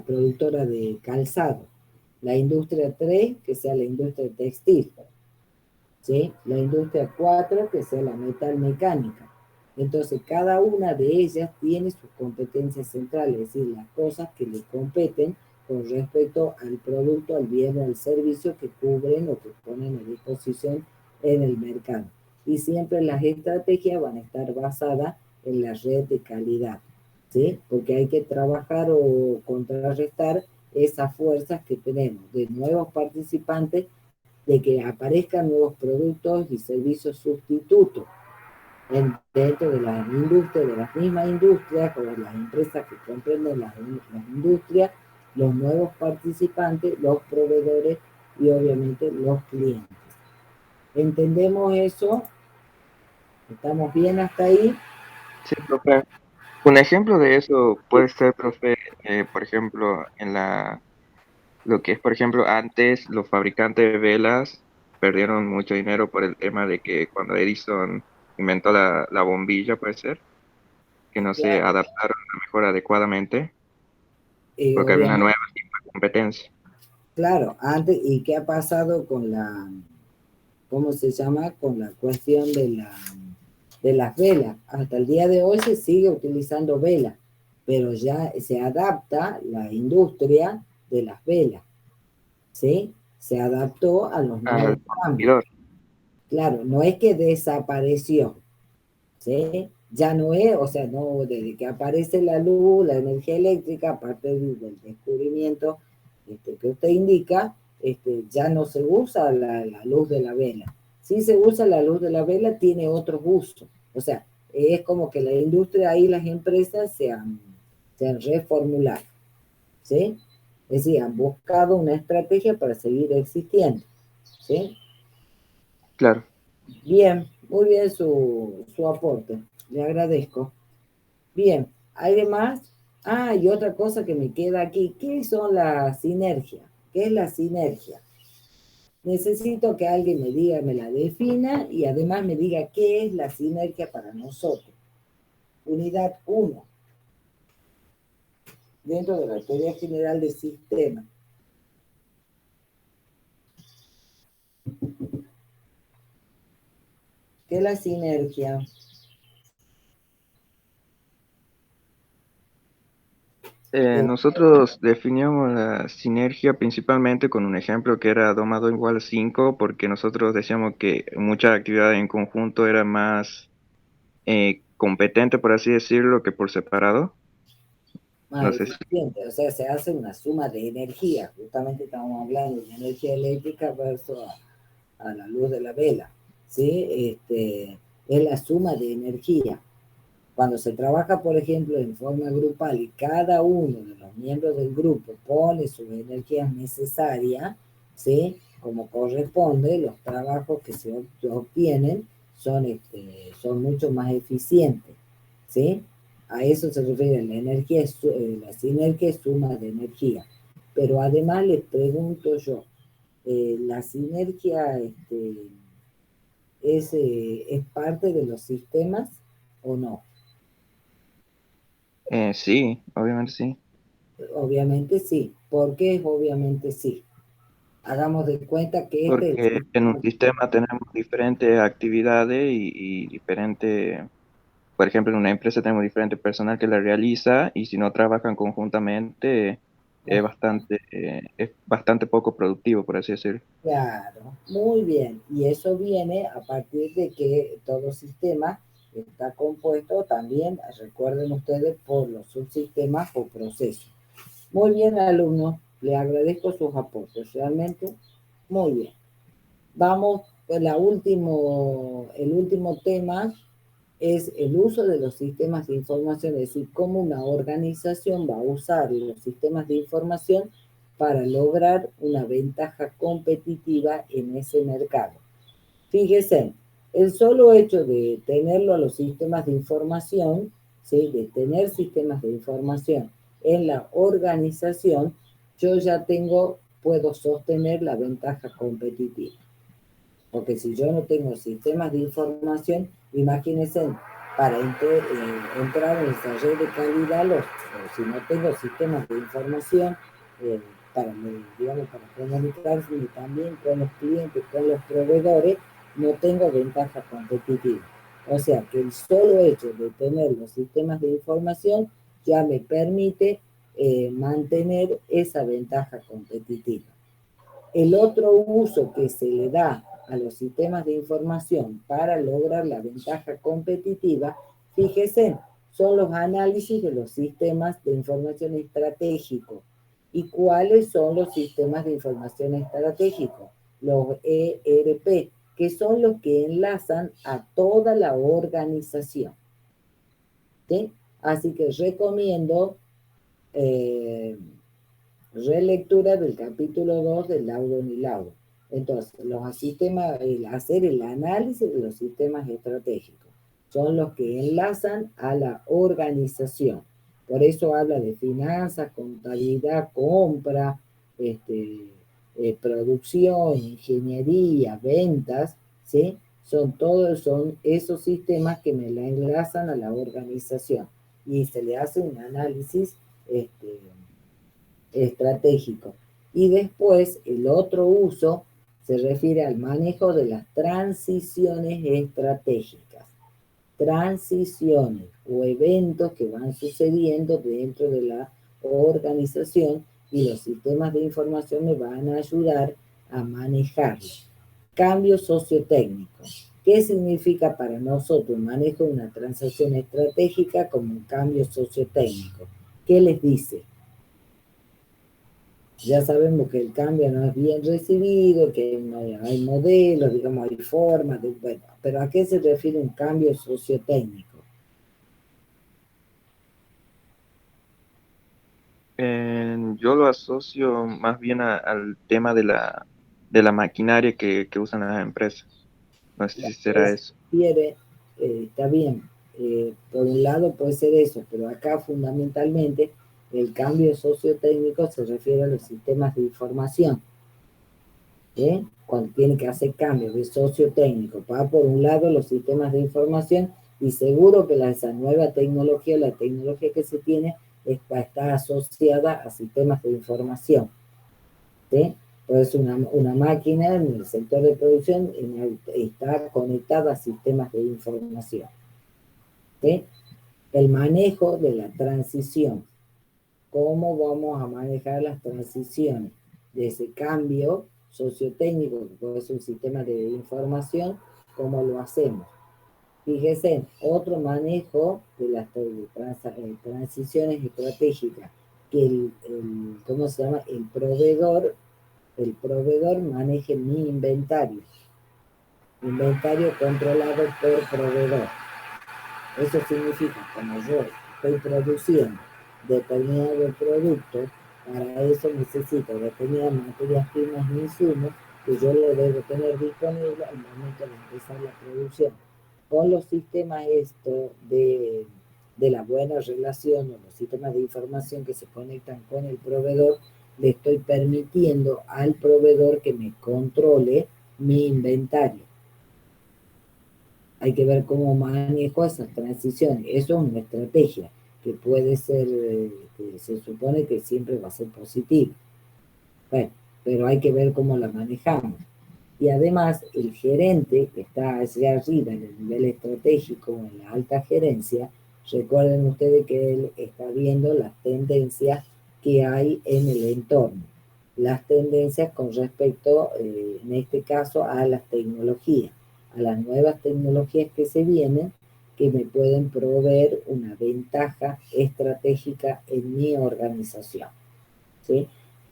productora de calzado, la industria 3 que sea la industria textil, ¿sí? La industria 4 que sea la metal mecánica. Entonces, cada una de ellas tiene sus competencias centrales, es decir, las cosas que le competen con respecto al producto, al bien o al servicio que cubren o que ponen a disposición en el mercado. Y siempre las estrategias van a estar basadas en la red de calidad, ¿sí? Porque hay que trabajar o contrarrestar esas fuerzas que tenemos de nuevos participantes, de que aparezcan nuevos productos y servicios sustitutos dentro de las industrias, de las mismas industrias o de las empresas que comprenden las industrias, los nuevos participantes, los proveedores y obviamente los clientes. ¿Entendemos eso? ¿Estamos bien hasta ahí? Sí, profe. Un ejemplo de eso puede ser, profe, por ejemplo, lo que es, por ejemplo, antes los fabricantes de velas perdieron mucho dinero por el tema de que cuando Edison inventó la bombilla, puede ser, que no se Claro, adaptaron mejor adecuadamente, porque había una obviamente, nueva competencia. claro, antes, ¿y qué ha pasado con ¿cómo se llama? Con la cuestión de las velas. Hasta el día de hoy se sigue utilizando velas, pero ya se adapta la industria de las velas, ¿sí? Se adaptó a los nuevos Al cambios. consumidor. Claro, no es que desapareció, ¿sí? Ya no es, o sea, no, desde que aparece la luz, la energía eléctrica, aparte del descubrimiento que usted indica, ya no se usa la luz de la vela. Si se usa la luz de la vela, tiene otros usos. O sea, es como que la industria y las empresas se han reformulado, ¿sí? Es decir, han buscado una estrategia para seguir existiendo, ¿sí? Claro. Bien, muy bien su aporte, le agradezco. Bien, además, y otra cosa que me queda aquí, ¿qué son las sinergias? ¿Qué es la sinergia? Necesito que alguien me diga, me la defina y además me diga qué es la sinergia para nosotros. Unidad uno, dentro de la teoría general del sistema. ¿Qué es la sinergia? Nosotros definíamos la sinergia principalmente con un ejemplo que era 2 más 2 igual a 5, porque nosotros decíamos que mucha actividad en conjunto era más competente, por así decirlo, que por separado. Más No sé si... eficiente, o sea, se hace una suma de energía, justamente estamos hablando de energía eléctrica versus a la luz de la vela, ¿sí? Es la suma de energía. Cuando se trabaja, por ejemplo, en forma grupal y cada uno de los miembros del grupo pone sus energías necesarias, ¿sí? Como corresponde, los trabajos que se obtienen son mucho más eficientes, ¿sí? A eso se refiere la energía, la sinergia es suma de energía. Pero además les pregunto yo, ¿la sinergia es parte de los sistemas o no? Sí, obviamente sí. Obviamente sí. ¿Por qué obviamente sí? Hagamos de cuenta que este es Porque en un sistema tenemos diferentes actividades y diferente, por ejemplo, en una empresa tenemos diferente personal que la realiza y si no trabajan conjuntamente es bastante poco productivo, por así decirlo. claro, muy bien. Y eso viene a partir de que todo sistema está compuesto también, recuerden ustedes, por los subsistemas o procesos. Muy bien, alumnos, le agradezco sus aportes, realmente muy bien. Vamos, el último tema es el uso de los sistemas de información, es decir, cómo una organización va a usar los sistemas de información para lograr una ventaja competitiva en ese mercado. Fíjense, el solo hecho de tenerlo a los sistemas de información, ¿sí? De tener sistemas de información en la organización, yo ya puedo sostener la ventaja competitiva. Porque si yo no tengo sistemas de información, imagínense, para entrar en esa red de calidad, si no tengo sistemas de información, eh, digamos, para comunicarme también con los clientes, con los proveedores, no tengo ventaja competitiva. O sea que el solo hecho de tener los sistemas de información ya me permite mantener esa ventaja competitiva. El otro uso que se le da a los sistemas de información para lograr la ventaja competitiva, fíjese, son los análisis de los sistemas de información estratégico. ¿Y cuáles son los sistemas de información estratégico? Los ERP, que son los que enlazan a toda la organización. ¿Sí? Así que recomiendo eh, relectura del capítulo 2 del laudo ni laudo. Entonces, los sistemas, hacer el análisis de los sistemas estratégicos son los que enlazan a la organización. Por eso habla de finanzas, contabilidad, compra, producción, ingeniería, ventas, ¿sí? Son esos sistemas que me la enlazan a la organización y se le hace un análisis estratégico. Y después el otro uso se refiere al manejo de las transiciones estratégicas. Transiciones o eventos que van sucediendo dentro de la organización y los sistemas de información me van a ayudar a manejarlos. Cambio sociotécnico. ¿Qué significa para nosotros el manejo de una transacción estratégica como un cambio sociotécnico? ¿Qué les dice? Ya sabemos que el cambio no es bien recibido, que no hay modelos, digamos, hay formas, bueno, pero ¿a qué se refiere un cambio sociotécnico? Yo lo asocio más bien al tema de la maquinaria que usan las empresas. No sé si será eso. Está bien, por un lado puede ser eso, pero acá fundamentalmente el cambio sociotécnico se refiere a los sistemas de información. Cuando tiene que hacer cambios de sociotécnico, va por un lado los sistemas de información y seguro que esa nueva tecnología, la tecnología que se tiene, está asociada a sistemas de información. ¿Sí? Entonces una máquina en el sector de producción está conectada a sistemas de información. ¿Sí? El manejo de la transición. ¿Cómo vamos a manejar las transiciones de ese cambio sociotécnico, que puede ser un sistema de información? ¿Cómo lo hacemos? Fíjese, otro manejo de las transiciones estratégicas, que ¿cómo se llama? El proveedor maneje mi inventario controlado por proveedor. Eso significa, como yo estoy produciendo determinado producto, para eso necesito determinadas materias primas y insumos que yo lo debo tener disponible al momento de empezar la producción. Con los sistemas de la buena relación o los sistemas de información que se conectan con el proveedor, le estoy permitiendo al proveedor que me controle mi inventario. Hay que ver cómo manejo esas transiciones. Eso es una estrategia que puede ser, que se supone que siempre va a ser positiva. Bueno, pero hay que ver cómo la manejamos. Y además, el gerente que está allá arriba en el nivel estratégico, en la alta gerencia, recuerden ustedes que él está viendo las tendencias que hay en el entorno. Las tendencias con respecto, en este caso, a las tecnologías, a las nuevas tecnologías que se vienen, que me pueden proveer una ventaja estratégica en mi organización. ¿Sí?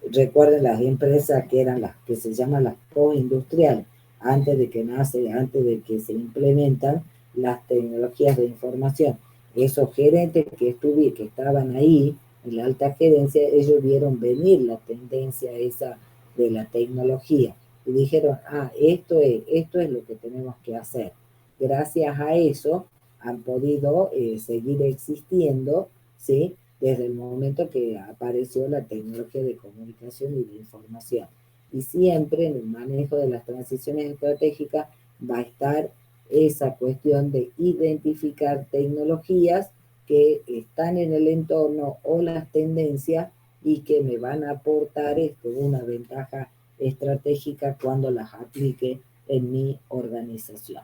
Recuerden las empresas que eran las que se llaman las postindustriales, antes de que se implementan las tecnologías de información. Esos gerentes que estaban ahí en la alta gerencia, ellos vieron venir la tendencia esa de la tecnología y dijeron, esto es lo que tenemos que hacer. Gracias a eso han podido seguir existiendo, ¿sí? Desde el momento que apareció la tecnología de comunicación y de información. Y siempre en el manejo de las transiciones estratégicas va a estar esa cuestión de identificar tecnologías que están en el entorno o las tendencias y que me van a aportar una ventaja estratégica cuando las aplique en mi organización.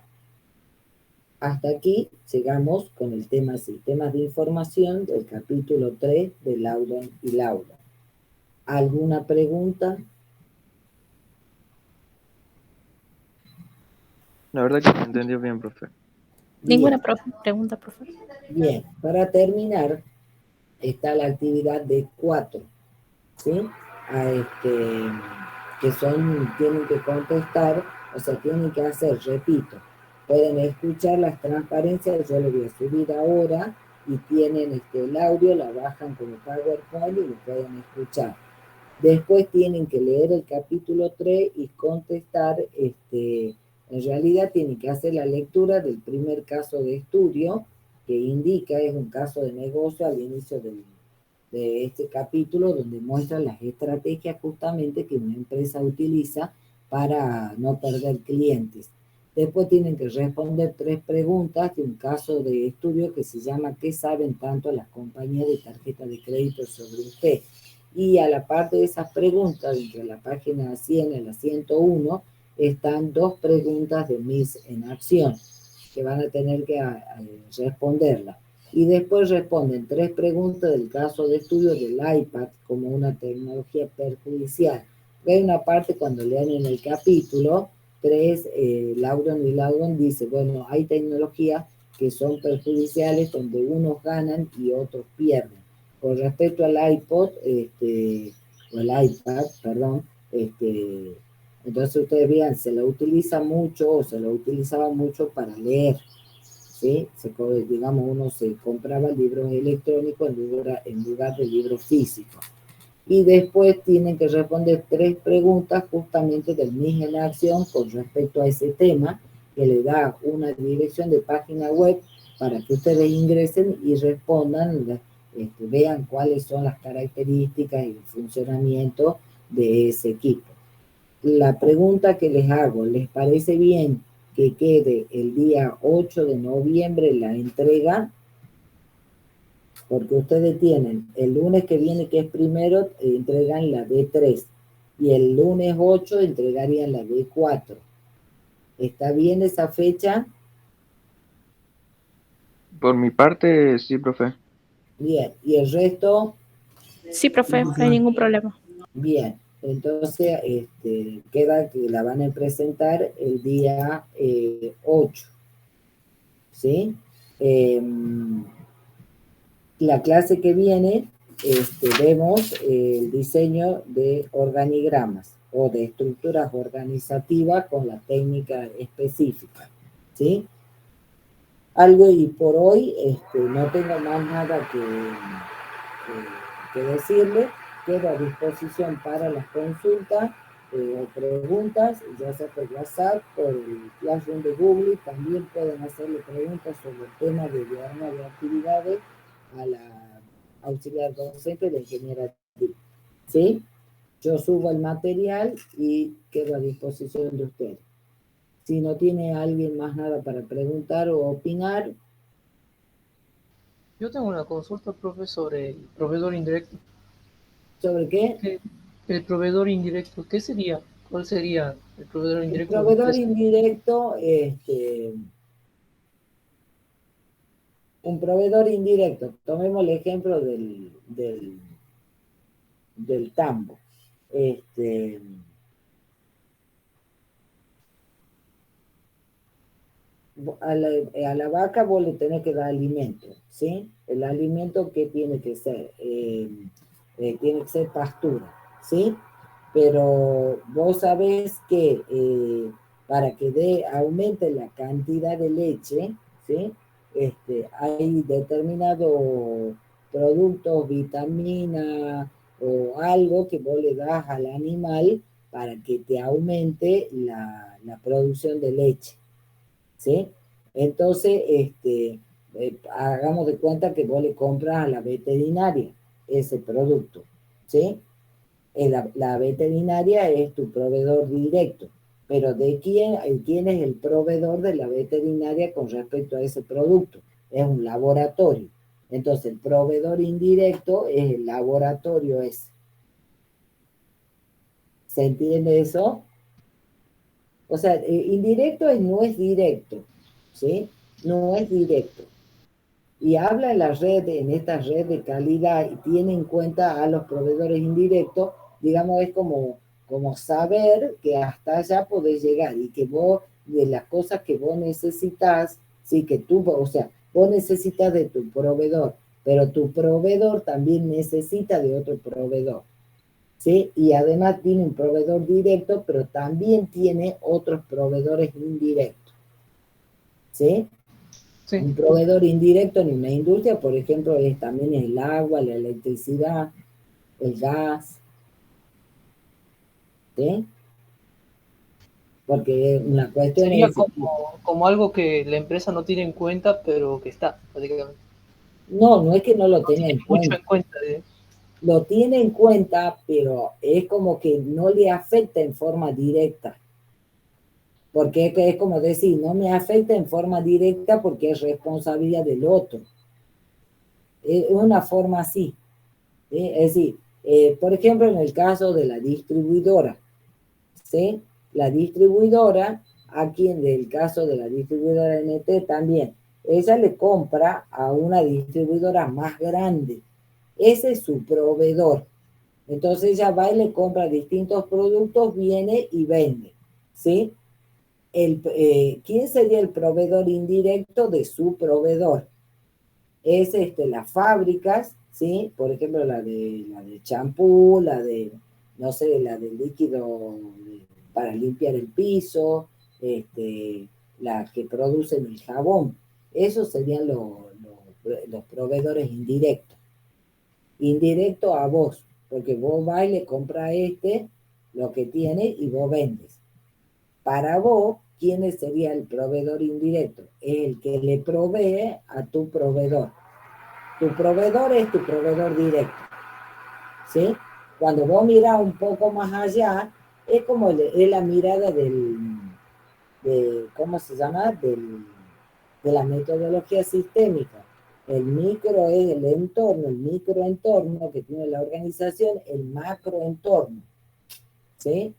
Hasta aquí llegamos con el tema sistemas de información del capítulo 3 de Loudon y Loudon. ¿Alguna pregunta? La verdad que me entendió bien, profe. Ninguna pregunta, profe. Bien, para terminar, está la actividad de 4, ¿sí? Que tienen que contestar, o sea, tienen que hacer, repito, pueden escuchar las transparencias, yo lo voy a subir ahora, y tienen el audio, la bajan como PowerPoint y lo pueden escuchar. Después tienen que leer el capítulo 3 y contestar, en realidad tienen que hacer la lectura del primer caso de estudio, que indica, es un caso de negocio al inicio de este capítulo donde muestra las estrategias justamente que una empresa utiliza para no perder clientes. Después tienen que responder 3 preguntas de un caso de estudio que se llama ¿qué saben tanto las compañías de tarjeta de crédito sobre usted? Y a la parte de esas preguntas, entre la página 100 y la 101, están 2 preguntas de Miss en acción, que van a tener que responderlas. Y después responden 3 preguntas del caso de estudio del iPad como una tecnología perjudicial. Hay una parte cuando lean en el capítulo 3, Lauren y Lauren dice, bueno, hay tecnologías que son perjudiciales donde unos ganan y otros pierden. Con respecto al iPod, o el iPad, perdón, entonces ustedes vean, se lo utiliza mucho o se lo utilizaba mucho para leer, ¿sí? Digamos, uno se compraba libros electrónicos en lugar de libros físicos. Y después tienen que responder 3 preguntas justamente del MIS en acción con respecto a ese tema, que le da una dirección de página web para que ustedes ingresen y respondan, vean cuáles son las características y el funcionamiento de ese equipo. La pregunta que les hago, ¿les parece bien que quede el día 8 de noviembre la entrega? Porque ustedes tienen el lunes que viene, que es primero, entregan la B3, y el lunes 8 entregarían la B4. ¿Está bien esa fecha? Por mi parte, sí, profe. Bien, y el resto, Sí, profe, no hay ningún problema. bien. Entonces, queda que la van a presentar el día 8, ¿sí? La clase que viene vemos el diseño de organigramas o de estructuras organizativas con la técnica específica, ¿sí? Algo, y por hoy no tengo más nada que decirle. Quedo a disposición para las consultas o preguntas, ya sea por WhatsApp, por el Classroom de Google. También pueden hacerle preguntas sobre el tema de diagrama de actividades a la auxiliar docente de ingeniería, ¿sí? Yo subo el material y quedo a disposición de ustedes. Si no tiene alguien más nada para preguntar o opinar. Yo tengo una consulta, profe, sobre el proveedor indirecto. ¿Sobre qué? El proveedor indirecto, ¿qué sería? ¿Cuál sería el proveedor El indirecto? proveedor indirecto, un proveedor indirecto, tomemos el ejemplo del tambo. A la vaca vos le tenés que dar alimento, ¿sí? El alimento que tiene que ser, tiene que ser pastura, ¿sí? Pero vos sabés que para que aumente la cantidad de leche, ¿sí? Hay determinados productos, vitaminas o algo que vos le das al animal para que te aumente la producción de leche, ¿sí? Entonces, hagamos de cuenta que vos le compras a la veterinaria ese producto, ¿sí? La veterinaria es tu proveedor directo, pero quién es el proveedor de la veterinaria con respecto a ese producto? Es un laboratorio. Entonces, el proveedor indirecto es el laboratorio ese. ¿Se entiende eso? O sea, indirecto no es directo, ¿sí? No es directo. Y habla en la red, en esta red de calidad, y tiene en cuenta a los proveedores indirectos, digamos, es como saber que hasta allá podés llegar y que vos, de las cosas que vos necesitas, sí, que tú, o sea, vos necesitas de tu proveedor, pero tu proveedor también necesita de otro proveedor, ¿sí? Y además tiene un proveedor directo, pero también tiene otros proveedores indirectos, ¿sí? Sí. Un proveedor indirecto en una industria, por ejemplo, también el agua, la electricidad, el gas, ¿sí? Porque una cuestión Sería es... como algo que la empresa no tiene en cuenta, pero que está, básicamente. No es que no lo No tenga tiene en mucho cuenta. en cuenta. lo tiene en cuenta, pero es como que no le afecta en forma directa. Porque es como decir, no me afecta en forma directa porque es responsabilidad del otro. Es una forma así. ¿Sí? Es decir, por ejemplo, en el caso de la distribuidora, ¿sí? La distribuidora, aquí en el caso de la distribuidora NT también, ella le compra a una distribuidora más grande. Ese es su proveedor. Entonces ella va y le compra distintos productos, viene y vende, ¿sí? ¿Quién sería el proveedor indirecto de su proveedor? Es las fábricas, ¿sí? Por ejemplo, la de champú, no sé, la de líquido para limpiar el piso, la que producen el jabón. Esos serían los proveedores indirectos. Indirecto a vos, porque vos vas y le compras lo que tiene y vos vendes. Para vos, ¿quién sería el proveedor indirecto? Es el que le provee a tu proveedor. Tu proveedor es tu proveedor directo, ¿sí? Cuando vos mirás un poco más allá, es como es la mirada ¿cómo se llama? De la metodología sistémica. El micro es el entorno, el microentorno que tiene la organización, el macroentorno, ¿sí?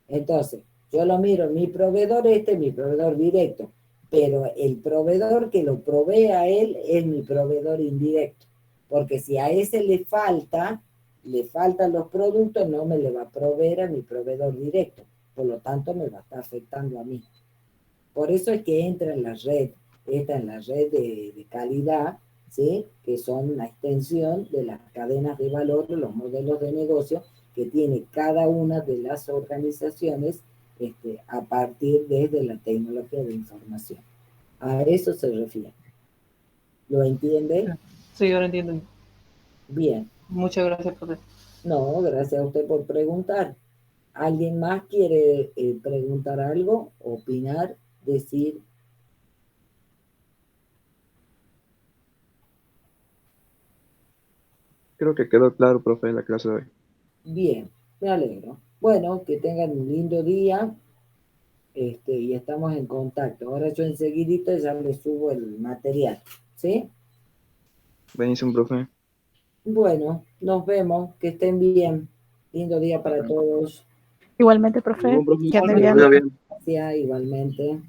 Entonces, yo lo miro, mi proveedor es mi proveedor directo, pero el proveedor que lo provee a él es mi proveedor indirecto, porque si a ese le faltan los productos, no me le va a proveer a mi proveedor directo, por lo tanto me va a estar afectando a mí. Por eso es que entra en la red de calidad, ¿sí? Que son una extensión de las cadenas de valor, de los modelos de negocio que tiene cada una de las organizaciones a partir desde la tecnología de información. A eso se refiere. ¿Lo entiende? Sí, ahora entiendo. Bien. Muchas gracias, profe. No, gracias a usted por preguntar. ¿Alguien más quiere preguntar algo, opinar, decir? Creo que quedó claro, profe, la clase de hoy. Bien, me alegro. Bueno, que tengan un lindo día y estamos en contacto. Ahora yo enseguidito ya les subo el material, ¿sí? Buenísimo, profe. Bueno, nos vemos, que estén bien. Lindo día para todos. Igualmente, profe, Ningún profe. que ande Que bien. vaya bien. Gracias, igualmente.